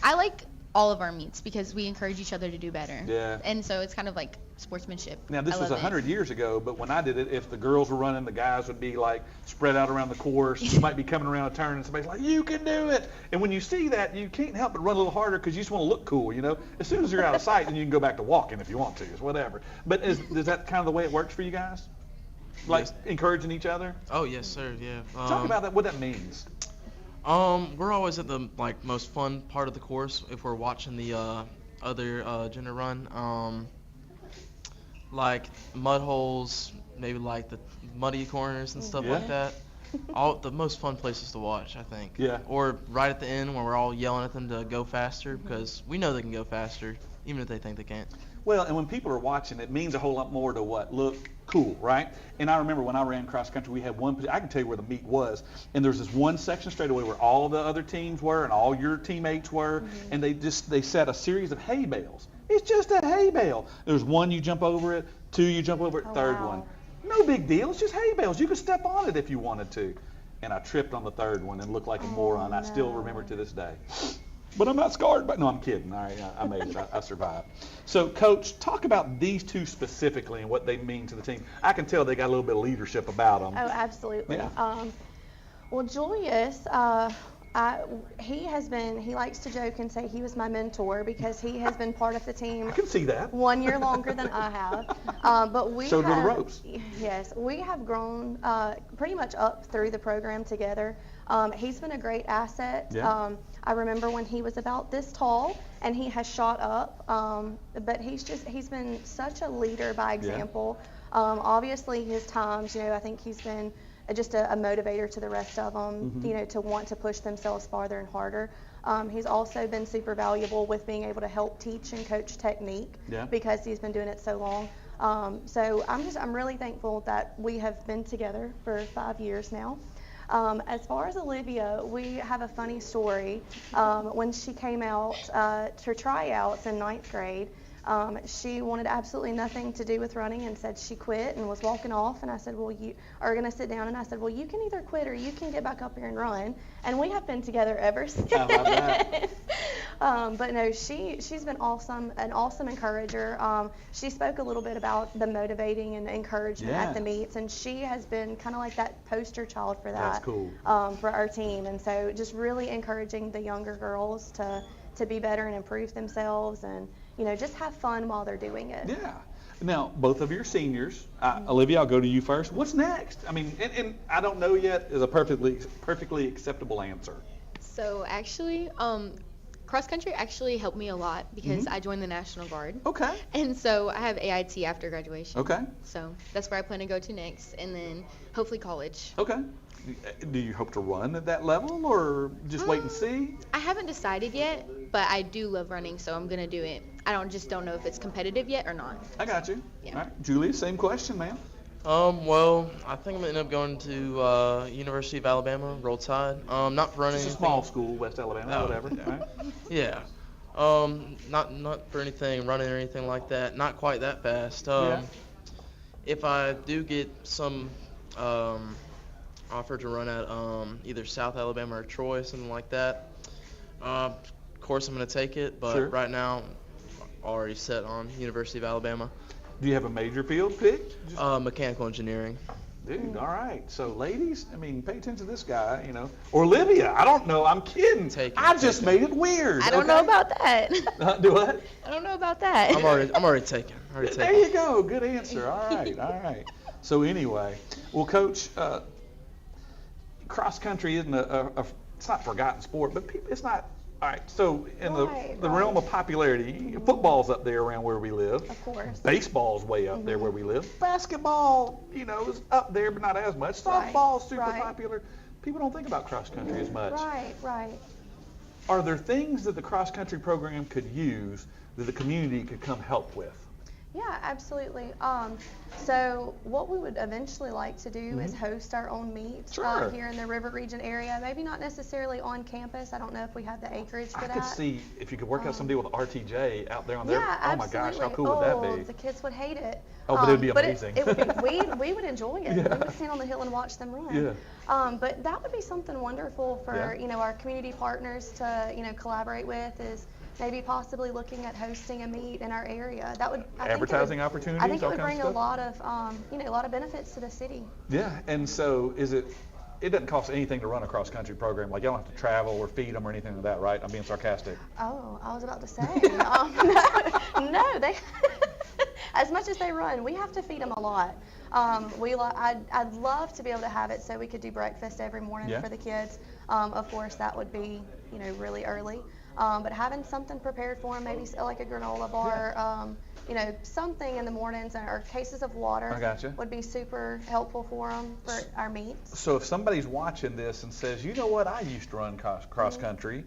I like all of our meets because we encourage each other to do better. Yeah. And so it's kind of like sportsmanship. Now, this was 100 years ago, but when I did it, if the girls were running, the guys would be spread out around the course. You might be coming around a turn, and somebody's like, "You can do it!" And when you see that, you can't help but run a little harder because you just want to look cool, you know. As soon as you're out of sight, then you can go back to walking if you want to. It's whatever. But is that kind of the way it works for you guys? Encouraging each other? Oh yes, sir. Yeah. Talk about that. What that means. We're always at the most fun part of the course if we're watching the other gender run. Like mud holes, maybe like the muddy corners and stuff like that. All the most fun places to watch, I think. Yeah. Or right at the end when we're all yelling at them to go faster because we know they can go faster, even if they think they can't. Well, and when people are watching, it means a whole lot more to what? Look cool, right? And I remember when I ran cross country, we had I can tell you where the meet was, and there's this one section straight away where all the other teams were and all your teammates were, and they set a series of hay bales. It's just a hay bale. There's 1, you jump over it, 2, you jump over it, third one. No big deal. It's just hay bales. You could step on it if you wanted to. And I tripped on the third one and looked like a moron. I still remember to this day. But I'm not scarred. But no, I'm kidding. All right, I made it. I survived. So, Coach, talk about these two specifically and what they mean to the team. I can tell they got a little bit of leadership about them. Oh, absolutely. Yeah. Well, Julius, he likes to joke and say he was my mentor because he has been part of the team. I can see that. 1 year longer than I have. But we Showed me the ropes. Yes, we have grown pretty much up through the program together. He's been a great asset. Yeah. I remember when he was about this tall, and he has shot up. But he's been such a leader by example. Obviously, his times, I think he's been just a motivator to the rest of them, to want to push themselves farther and harder. He's also been super valuable with being able to help teach and coach technique because he's been doing it so long. So I'm really thankful that we have been together for 5 years now. As far as Olivia, we have a funny story. When she came out to tryouts in 9th grade, she wanted absolutely nothing to do with running and said she quit and was walking off. And I said, well, you are going to sit down. And I said, well, you can either quit or you can get back up here and run. And we have been together ever since. How about that? But no, she's been awesome, an awesome encourager. She spoke a little bit about the motivating and encouragement at the meets, and she has been kind of like that poster child for that. That's cool. For our team, and so just really encouraging the younger girls to be better and improve themselves, and just have fun while they're doing it. Yeah. Now, both of your seniors, Olivia, I'll go to you first. What's next? I mean, and I don't know yet is a perfectly acceptable answer. So actually, cross country actually helped me a lot because I joined the National Guard. Okay. And so I have AIT after graduation. Okay. So that's where I plan to go to next, and then hopefully college. Okay. Do you hope to run at that level, or just wait and see? I haven't decided yet, but I do love running, so I'm gonna do it. I don't know if it's competitive yet or not. I got you. Yeah. All right, Julia, same question, man. Well, I think I'm gonna end up going to University of Alabama, Roll Tide. Not for running. It's a small school, West Alabama, whatever. Right. Yeah. Not for anything running or anything like that. Not quite that fast. If I do get some offer to run at either South Alabama or Troy, something like that, of course I'm gonna take it. But right now, I'm already set on University of Alabama. Do you have a major field pick? Mechanical engineering. Dude, all right. So, ladies, I mean, pay attention to this guy, you know. Or Olivia, I don't know. I'm kidding. I just made it weird. I don't know about that. Do what? I don't know about that. I'm already taken. There you go. Good answer. All right. So anyway, well, Coach, cross country isn't it's not a forgotten sport, but it's not. All right, so in the realm of popularity, football's up there around where we live. Of course. Baseball's way up there where we live. Basketball, you know, is up there, but not as much. Softball's super popular. People don't think about cross country as much. Right. Are there things that the cross country program could use that the community could come help with? Yeah, absolutely. So what we would eventually like to do is host our own meet here in the River Region area. Maybe not necessarily on campus. I don't know if we have the acreage for that. I could see if you could work out some deal with RTJ out there on there. Yeah, oh my gosh, how cool would that be? The kids would hate it. Oh, but it'd be amazing. It would be, we would enjoy it. Yeah. We would stand on the hill and watch them run. Yeah. But that would be something wonderful for you know, our community partners to collaborate with. Is maybe possibly looking at hosting a meet in our area. That would advertising opportunities. I think it would bring a lot of a lot of benefits to the city. Yeah, and so it doesn't cost anything to run a cross country program. Like, you don't have to travel or feed them or anything like that, right? I'm being sarcastic. Oh, I was about to say. No, they as much as they run, we have to feed them a lot. I'd love to be able to have it so we could do breakfast every morning for the kids. Of course, that would be really early. But having something prepared for them, maybe like a granola bar, something in the mornings, or cases of water would be super helpful for them for our meets. So if somebody's watching this and says, you know what, I used to run cross country,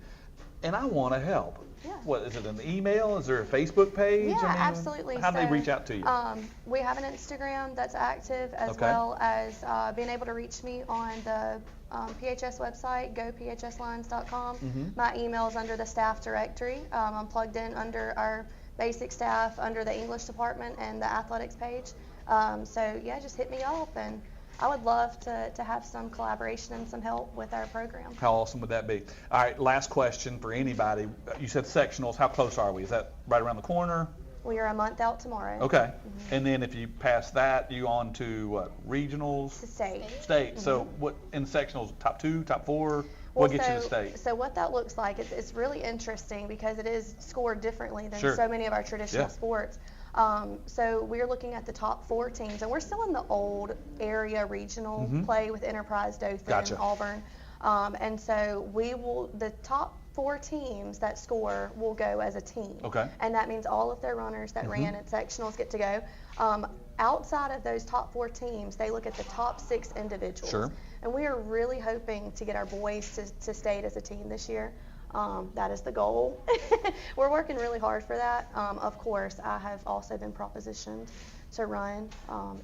and I want to help. What is it? An email? Is there a Facebook page? Yeah, absolutely. How do they reach out to you? We have an Instagram that's active, as well as being able to reach me on the PHS website, gophslines.com. My email is under the staff directory. I'm plugged in under our basic staff, under the English department and the athletics page. So yeah, just hit me up, and I would love to have some collaboration and some help with our program. How awesome would that be? All right, last question for anybody. You said sectionals. How close are we? Is that right around the corner? We are a month out tomorrow. Okay. And then if you pass that, you on to what, regionals? To state. State. So what in sectionals, top 2, top 4? What gets you to state? So what that looks like, it's really interesting because it is scored differently than so many of our traditional sports. So we're looking at the top 4 teams, and we're still in the old area regional play with Enterprise, Dothan, Auburn. And so the top 4 teams that score will go as a team. Okay. And that means all of their runners that ran at sectionals get to go. Outside of those top 4 teams, they look at the top 6 individuals. Sure. And we are really hoping to get our boys to state as a team this year. That is the goal. We're working really hard for that. Of course, I have also been propositioned to run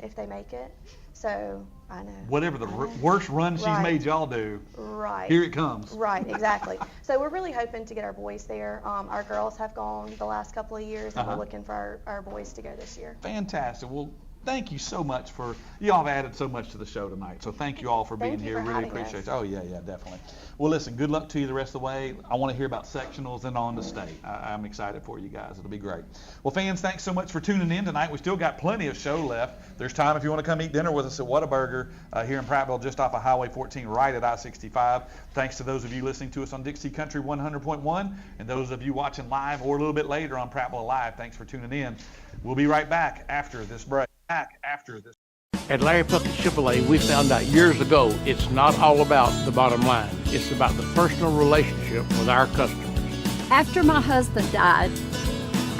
if they make it. So I know. Whatever the worst run she's made y'all do. Right. Here it comes. Right, exactly. So we're really hoping to get our boys there. Our girls have gone the last couple of years, and we're looking for our boys to go this year. Fantastic. Well, thank you so much y'all have added so much to the show tonight. So thank you all for being here. Really appreciate it. Oh, yeah, definitely. Well, listen, good luck to you the rest of the way. I want to hear about sectionals and on to state. I'm excited for you guys. It'll be great. Well, fans, thanks so much for tuning in tonight. We still got plenty of show left. There's time if you want to come eat dinner with us at Whataburger here in Prattville, just off of Highway 14, right at I-65. Thanks to those of you listening to us on Dixie Country 100.1, and those of you watching live or a little bit later on Prattville Live. Thanks for tuning in. We'll be right back after this break. At Larry Puckett Chevrolet, we found out years ago it's not all about the bottom line. It's about the personal relationship with our customers. After my husband died,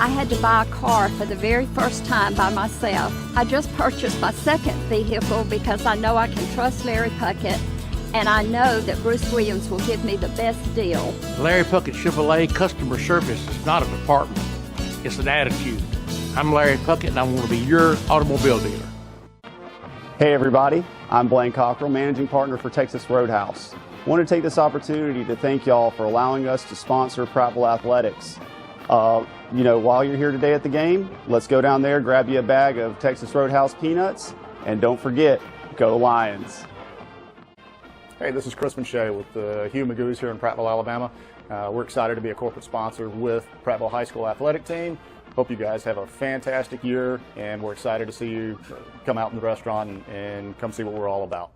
I had to buy a car for the very first time by myself. I just purchased my second vehicle because I know I can trust Larry Puckett, and I know that Bruce Williams will give me the best deal. Larry Puckett Chevrolet customer service is not a department. It's an attitude. I'm Larry Puckett, and I want to be your automobile dealer. Hey everybody, I'm Blaine Cockrell, Managing Partner for Texas Roadhouse. I want to take this opportunity to thank y'all for allowing us to sponsor Prattville Athletics. While you're here today at the game, let's go down there, grab you a bag of Texas Roadhouse peanuts, and don't forget, go Lions. Hey, this is Chris Shea with the Hugh Magoo's here in Prattville, Alabama. We're excited to be a corporate sponsor with Prattville High School Athletic Team. Hope you guys have a fantastic year, and we're excited to see you come out in the restaurant and come see what we're all about.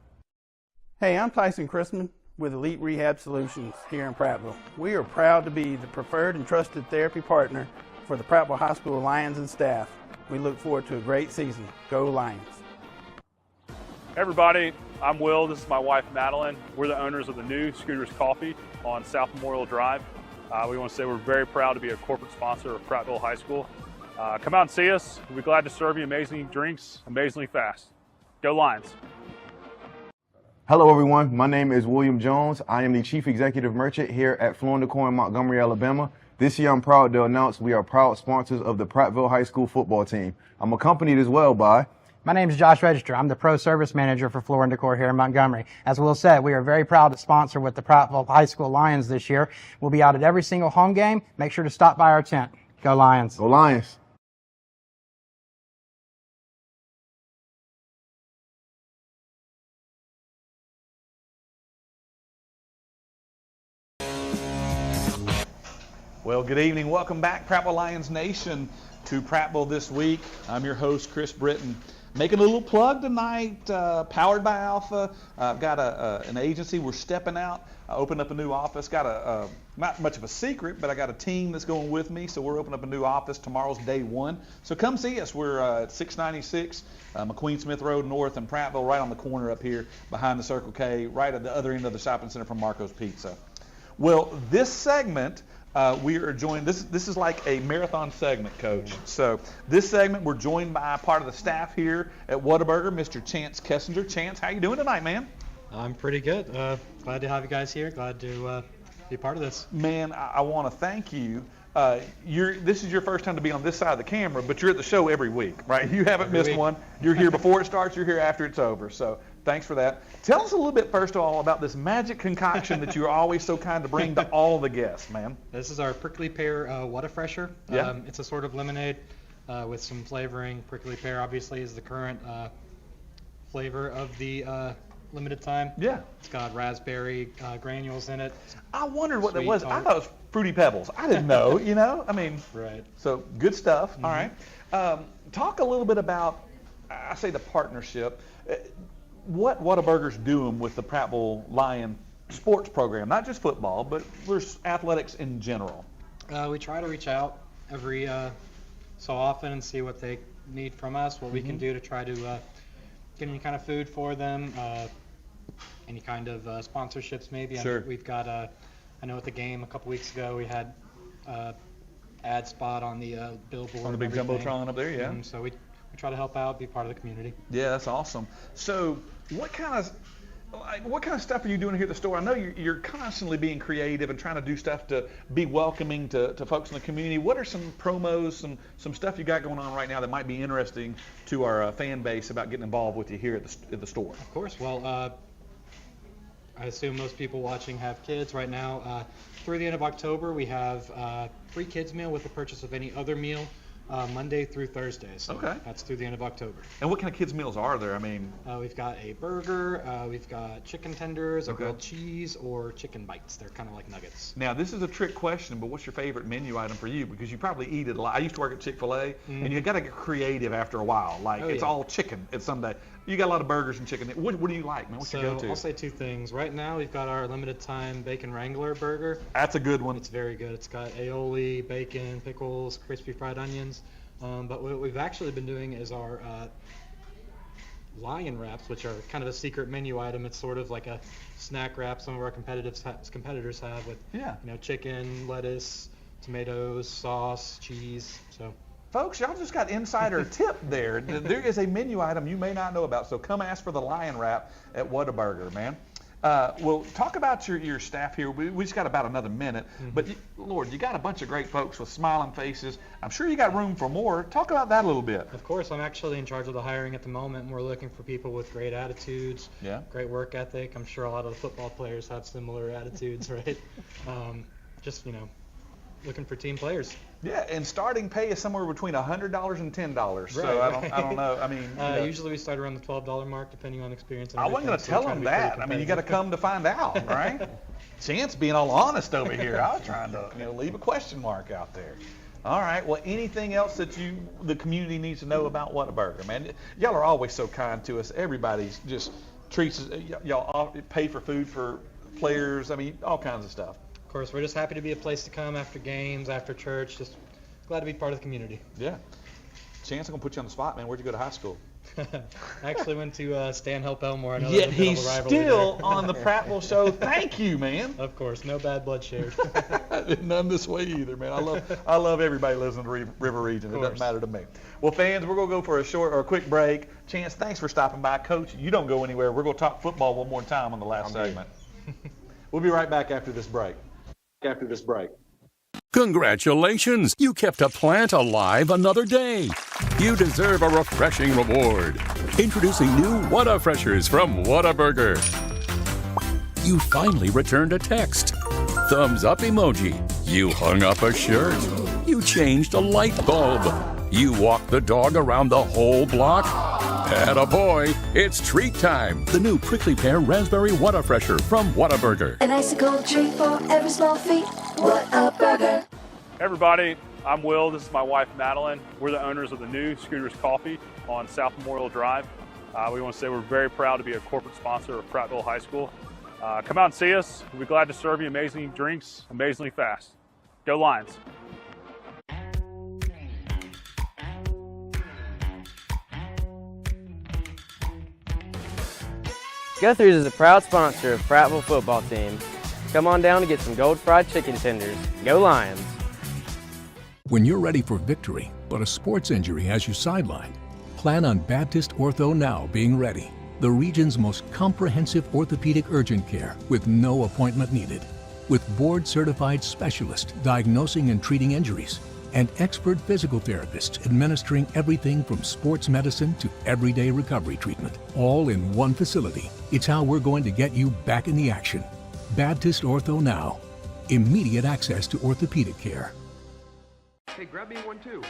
Hey, I'm Tyson Chrisman with Elite Rehab Solutions here in Prattville. We are proud to be the preferred and trusted therapy partner for the Prattville High School Lions and staff. We look forward to a great season. Go Lions. Hey everybody, I'm Will. This is my wife Madeline. We're the owners of the new Scooters Coffee on South Memorial Drive. We want to say we're very proud to be a corporate sponsor of Prattville High School. Come out and see us. We'll be glad to serve you amazing drinks, amazingly fast. Go Lions. Hello everyone, my name is William Jones. I am the Chief Executive Merchant here at Floor & Decor in Montgomery, Alabama. This year I'm proud to announce we are proud sponsors of the Prattville High School football team. I'm accompanied as well by... My name is Josh Register. I'm the Pro Service Manager for Floor & Decor here in Montgomery. As Will said, we are very proud to sponsor with the Prattville High School Lions this year. We'll be out at every single home game. Make sure to stop by our tent. Go Lions. Go Lions. Well, good evening. Welcome back, Prattville Lions Nation, to Prattville This Week. I'm your host, Chris Britton. Making a little plug tonight, powered by Alpha. I've got an agency. We're stepping out. I opened up a new office. Got not much of a secret, but I got a team that's going with me. So we're opening up a new office. Tomorrow's day one. So come see us. We're at 696 McQueen Smith Road North in Prattville, right on the corner up here behind the Circle K, right at the other end of the shopping center from Marco's Pizza. Well, this segment, we are joined, this is like a marathon segment, Coach. So this segment, we're joined by part of the staff here at Whataburger, Mr. Chance Kessinger. Chance, how you doing tonight, man? I'm pretty good. Glad to have you guys here. Glad to be part of this. Man, I want to thank you. This is your first time to be on this side of the camera, but you're at the show every week, right? You haven't missed one. You're here before it starts. You're here after it's over. So thanks for that. Tell us a little bit, first of all, about this magic concoction that you're always so kind to bring to all the guests, man. This is our prickly pear Whata-Fresher. Yeah. It's a sort of lemonade with some flavoring. Prickly pear, obviously, is the current flavor of the limited time. Yeah. It's got raspberry granules in it. I wondered what that was. I thought it was Fruity Pebbles. I didn't know, you know? I mean, right. So good stuff. All right. Talk a little bit about, I say the partnership. What Whataburger's doing with the Prattville Lion sports program, not just football, but there's athletics in general. We try to reach out every so often and see what they need from us, what we can do to try to get any kind of food for them, any kind of sponsorships maybe. Sure. We've got, I know at the game a couple weeks ago we had ad spot on the billboard. On the big jumbotron up there, yeah. So we try to help out, be part of the community. Yeah, that's awesome. So what kind of stuff are you doing here at the store? I know you're constantly being creative and trying to do stuff to be welcoming to folks in the community. What are some promos, some stuff you got going on right now that might be interesting to our fan base about getting involved with you here at the store? Of course. Well, I assume most people watching have kids right now. Through the end of October, we have free kids meal with the purchase of any other meal. Monday through Thursday, so that's through the end of October. And what kind of kids meals are there? I mean, we've got a burger, we've got chicken tenders, a grilled cheese, or chicken bites. They're kind of like nuggets. Now, this is a trick question, but what's your favorite menu item for you? Because you probably eat it a lot. I used to work at Chick-fil-A, and you got to get creative after a while. Like, it's all chicken at some day. You got a lot of burgers and chicken. What do you like, man? What's your go-to? I'll say two things. Right now, we've got our limited time Bacon Wrangler burger. That's a good one. It's very good. It's got aioli, bacon, pickles, crispy fried onions. But what we've actually been doing is our lion wraps, which are kind of a secret menu item. It's sort of like a snack wrap some of our competitors have with chicken, lettuce, tomatoes, sauce, cheese. So, folks, y'all just got insider tip there. There is a menu item you may not know about, so come ask for the lion wrap at Whataburger, man. Well, talk about your staff here. We just got about another minute, but Lord, you got a bunch of great folks with smiling faces. I'm sure you got room for more. Talk about that a little bit. Of course, I'm actually in charge of the hiring at the moment, and we're looking for people with great attitudes, great work ethic. I'm sure a lot of the football players have similar attitudes, right? Just, looking for team players. Yeah, and starting pay is somewhere between $100 and $10. Right, so I don't know. I mean, usually we start around the $12 mark, depending on experience. And I wasn't going to tell them that. I mean, you got to come to find out, right? Chance being all honest over here. I was trying to leave a question mark out there. All right. Well, anything else that the community needs to know about Whataburger, man? Y'all are always so kind to us. Everybody's just treats us. Y'all pay for food for players. I mean, all kinds of stuff. Of course, we're just happy to be a place to come after games, after church. Just glad to be part of the community. Yeah. Chance, I'm gonna put you on the spot, man. Where'd you go to high school? I actually went to Stanhope Elmore. Yet he's still on the Prattville show. Thank you, man. Of course, no bad blood shared. None this way either, man. I love everybody who lives in the river region. It doesn't matter to me. Well, fans, we're gonna go for a quick break. Chance, thanks for stopping by. Coach, you don't go anywhere. We're gonna talk football one more time on the last segment. We'll be right back after this break. Congratulations! You kept a plant alive another day. You deserve a refreshing reward. Introducing new Whata-Freshers from Whataburger. You finally returned a text. Thumbs up emoji. You hung up a shirt. You changed a light bulb. You walked the dog around the whole block. Attaboy, it's treat time. The new prickly pear raspberry Whata-Fresher from Whataburger. An icicle treat for every small feat. Whataburger. Hey everybody, I'm Will. This is my wife Madeline. We're the owners of the new Scooters Coffee on South Memorial Drive. We want to say we're very proud to be a corporate sponsor of Prattville High School. Come out and see us. We'll be glad to serve you amazing drinks, amazingly fast. Go Lions. Guthrie's is a proud sponsor of Prattville football team. Come on down and get some gold fried chicken tenders. Go Lions. When you're ready for victory, but a sports injury has you sidelined, plan on Baptist Ortho Now being ready. The region's most comprehensive orthopedic urgent care with no appointment needed. With board-certified specialists diagnosing and treating injuries, and expert physical therapists administering everything from sports medicine to everyday recovery treatment, all in one facility. It's how we're going to get you back in the action. Baptist Ortho Now. Immediate access to orthopedic care. Hey, grab me one too.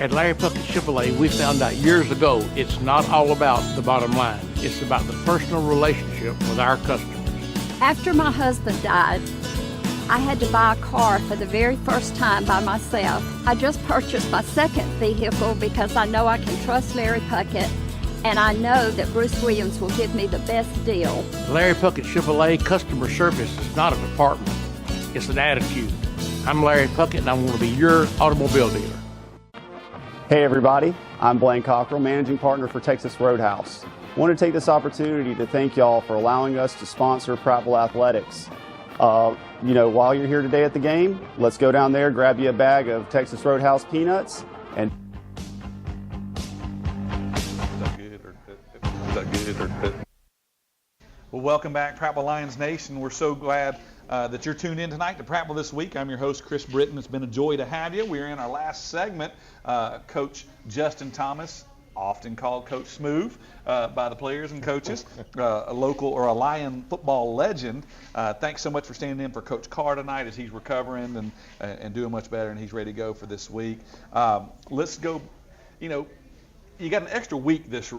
At Larry Puckett Chevrolet, we found out years ago it's not all about the bottom line. It's about the personal relationship with our customers. After my husband died, I had to buy a car for the very first time by myself. I just purchased my second vehicle because I know I can trust Larry Puckett, and I know that Bruce Williams will give me the best deal. Larry Puckett Chevrolet customer service is not a department. It's an attitude. I'm Larry Puckett, and I want to be your automobile dealer. Hey everybody, I'm Blaine Cockrell, Managing Partner for Texas Roadhouse. I want to take this opportunity to thank y'all for allowing us to sponsor Prattville Athletics. While you're here today at the game, let's go down there, grab you a bag of Texas Roadhouse peanuts, and Well, welcome back, Prattville Lions Nation. We're so glad that you're tuned in tonight to Prattville This Week. I'm your host, Chris Britton. It's been a joy to have you. We're in our last segment. Coach Justin Thomas, often called Coach Smooth by the players and coaches, a local or a Lion football legend. Thanks so much for standing in for Coach Carr tonight as he's recovering and doing much better, and he's ready to go for this week. Let's go. You got an extra week this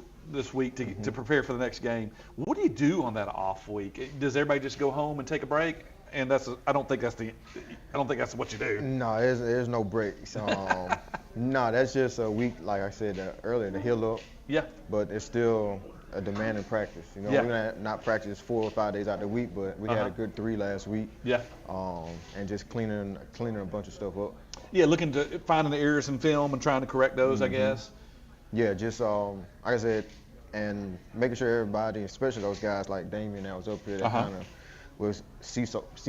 week to prepare for the next game. What do you do on that off week? Does everybody just go home and take a break? And I don't think that's what you do. No, there's no breaks. No, that's just a week, like I said earlier, to heal up. Yeah. But it's still a demanding practice. We're gonna not practice 4 or 5 days out of the week, but we had a good 3 last week. Yeah. And just cleaning a bunch of stuff up. Yeah, looking to finding the errors in film and trying to correct those, I guess. Yeah, just like I said, and making sure everybody, especially those guys like Damien that was up here, that kind of we'll see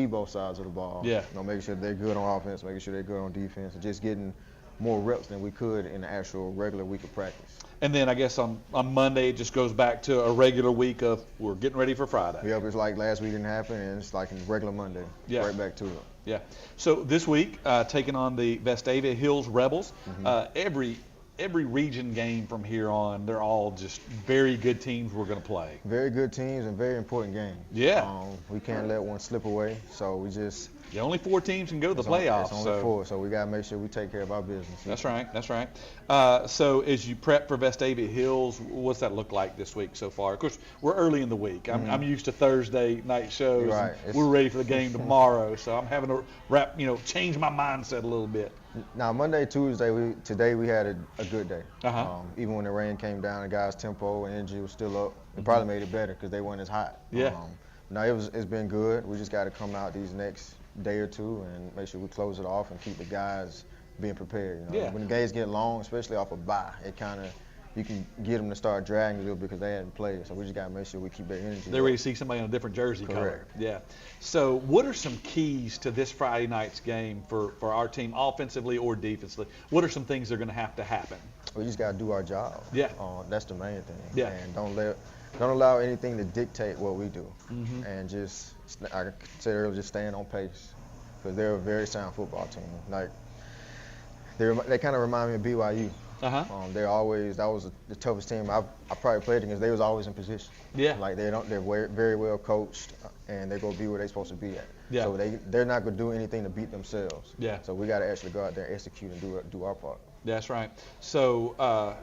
both sides of the ball. Yeah. Making sure they're good on offense, making sure they're good on defense, and just getting more reps than we could in the actual regular week of practice. And then I guess on Monday it just goes back to a regular week of we're getting ready for Friday. Yep, it's like last week didn't happen, and it's like in regular Monday. Yeah. Right back to it. Yeah. So this week, taking on the Vestavia Hills Rebels, every region game from here on, they're all just very good teams we're going to play. Very good teams and very important games. Yeah. We can't let one slip away, so we just... Only 4 teams can go to the playoffs. It's only 4, so we got to make sure we take care of our business. That's right. That's right. So as you prep for Vestavia Hills, what's that look like this week so far? Of course, we're early in the week. I'm used to Thursday night shows. Right. We're ready for the game tomorrow, so I'm having to change my mindset a little bit. Now, Monday, Tuesday, today we had a good day. Uh-huh. Even when the rain came down, the guys' tempo and energy was still up. It probably made it better because they weren't as hot. Yeah. Now, it's been good. We just got to come out these next day or two and make sure we close it off and keep the guys being prepared. Yeah. When the games get long, especially off a bye, it kind of, you can get them to start dragging a little bit because they hadn't played. So we just got to make sure we keep their energy. They're ready to see somebody in a different jersey color. Yeah. So what are some keys to this Friday night's game for our team, offensively or defensively? What are some things that are going to have to happen? We just got to do our job. Yeah. That's the main thing. Yeah. And don't allow anything to dictate what we do. And just, like I said earlier, just staying on pace. Because they're a very sound football team. Like, they kind of remind me of BYU. They're always, that was the toughest team I probably played against. They was always in position. Yeah. Like they're very well coached, and they're gonna be where they're supposed to be at. Yeah. So they're not gonna do anything to beat themselves. Yeah. So we gotta actually go out there and execute and do our part. That's right. So,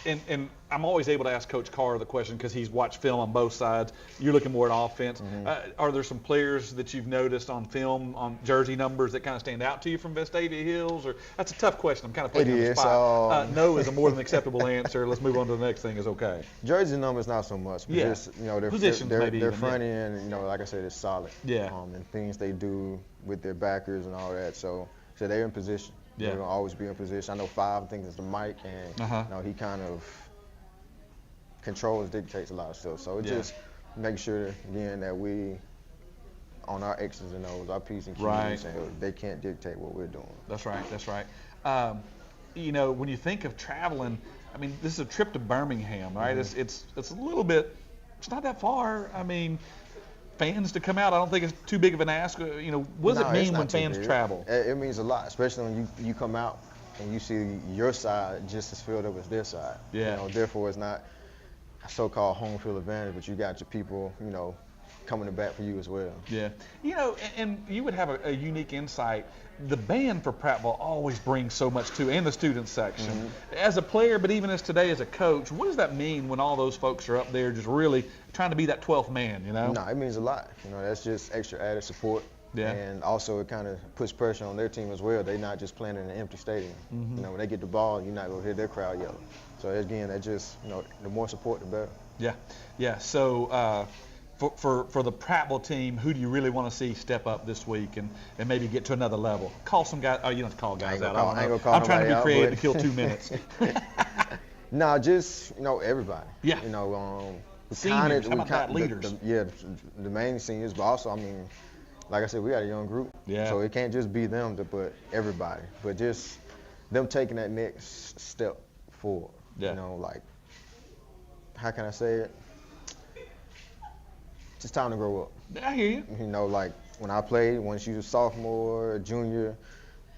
and I'm always able to ask Coach Carr the question because he's watched film on both sides. You're looking more at offense. Are there some players that you've noticed on film, on jersey numbers that kind of stand out to you from Vestavia Hills? Or that's a tough question. I'm kind of putting you on the spot. No is a more than acceptable answer. Let's move on to the next thing. Is okay. Jersey numbers not so much. But just, their front end, like I said, is solid. Yeah. And things they do with their backers and all that. So they're in position. Yeah. They're gonna always be in position. I know 5, I think, is the mic, and he kind of controls, dictates a lot of stuff. So just make sure again that we on our X's and O's, our P's and Q's, and they can't dictate what we're doing. That's right. That's right. When you think of traveling, I mean, this is a trip to Birmingham, right? It's a little bit. It's not that far. I mean, fans to come out, I don't think it's too big of an ask. What does it mean when fans travel? It means a lot, especially when you come out and you see your side just as filled up as their side. Yeah. Therefore, it's not a so-called home field advantage, but you got your people, coming to bat for you as well. Yeah. And you would have a unique insight. The band for Prattville always brings so much too, and the student section. As a player, but even as today as a coach, what does that mean when all those folks are up there just really trying to be that 12th man, No, it means a lot. That's just extra added support. Yeah. And also it kind of puts pressure on their team as well. They're not just playing in an empty stadium. When they get the ball, you're not going to hear their crowd yelling. So again, that just, the more support, the better. Yeah. Yeah. So, for the Prattville team, who do you really want to see step up this week and maybe get to another level? Call some guys. Oh, you don't have to call guys out. I'm trying to be creative to kill 2 minutes. No, just everybody. Yeah. Seniors, how about that? Leaders. The main seniors, but also like I said, we got a young group. Yeah. So it can't just be them, but everybody. But just them taking that next step forward. Yeah. How can I say it? It's time to grow up. I hear you. Like when I played, once you're a sophomore, junior,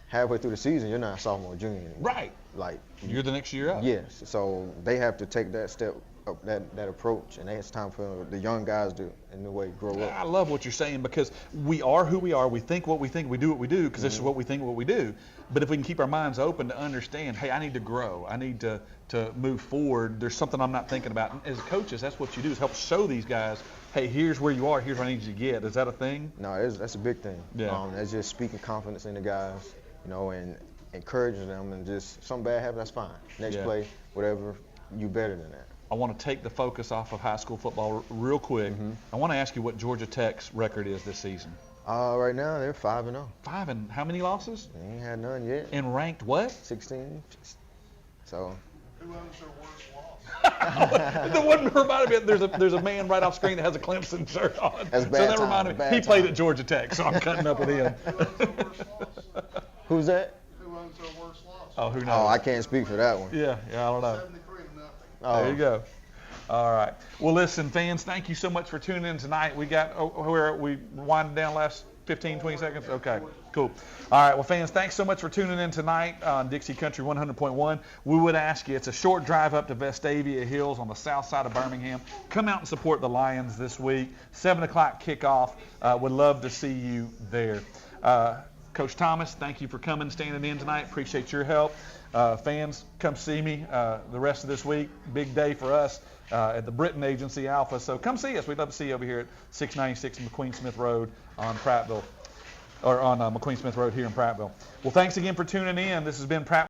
halfway through the season, you're not a sophomore, junior anymore. Right. Like you're the next year up. Yes. So they have to take that step up, that approach, and it's time for the young guys to, in a way, grow up. I love what you're saying because we are who we are. We think what we think. We do what we do because this is what we think, what we do. But if we can keep our minds open to understand, hey, I need to grow. I need to move forward. There's something I'm not thinking about. And as coaches, that's what you do is help show these guys, hey, here's where you are. Here's what I need you to get. Is that a thing? No, that's a big thing. Yeah. That's just speaking confidence in the guys, and encouraging them. And just something bad happens, that's fine. Next play, whatever, you better than that. I want to take the focus off of high school football real quick. I want to ask you what Georgia Tech's record is this season. Right now, they're 5-0. 5 and how many losses? They ain't had none yet. And ranked what? 16. So. Who owns their worst loss? The one reminded me, there's a man right off screen that has a Clemson shirt on. That's bad so that time, reminded me. bad He played time. at Georgia Tech, so I'm cutting up with him. Who's that? Oh, who knows? Oh, I can't speak for that one. Yeah, I don't know. Oh. There you go. All right. Well, listen, fans, thank you so much for tuning in tonight. We got where we winded down last 15, 20 seconds? Okay, cool. All right, well, fans, thanks so much for tuning in tonight on Dixie Country 100.1. We would ask you, it's a short drive up to Vestavia Hills on the south side of Birmingham. Come out and support the Lions this week. 7 o'clock kickoff. Would love to see you there. Coach Thomas, thank you for coming, standing in tonight. Appreciate your help. Fans, come see me the rest of this week. Big day for us at the Britton Agency Alpha. So come see us. We'd love to see you over here at 696 McQueen Smith Road on Prattville, or on McQueen Smith Road here in Prattville. Well, thanks again for tuning in. This has been Prattville.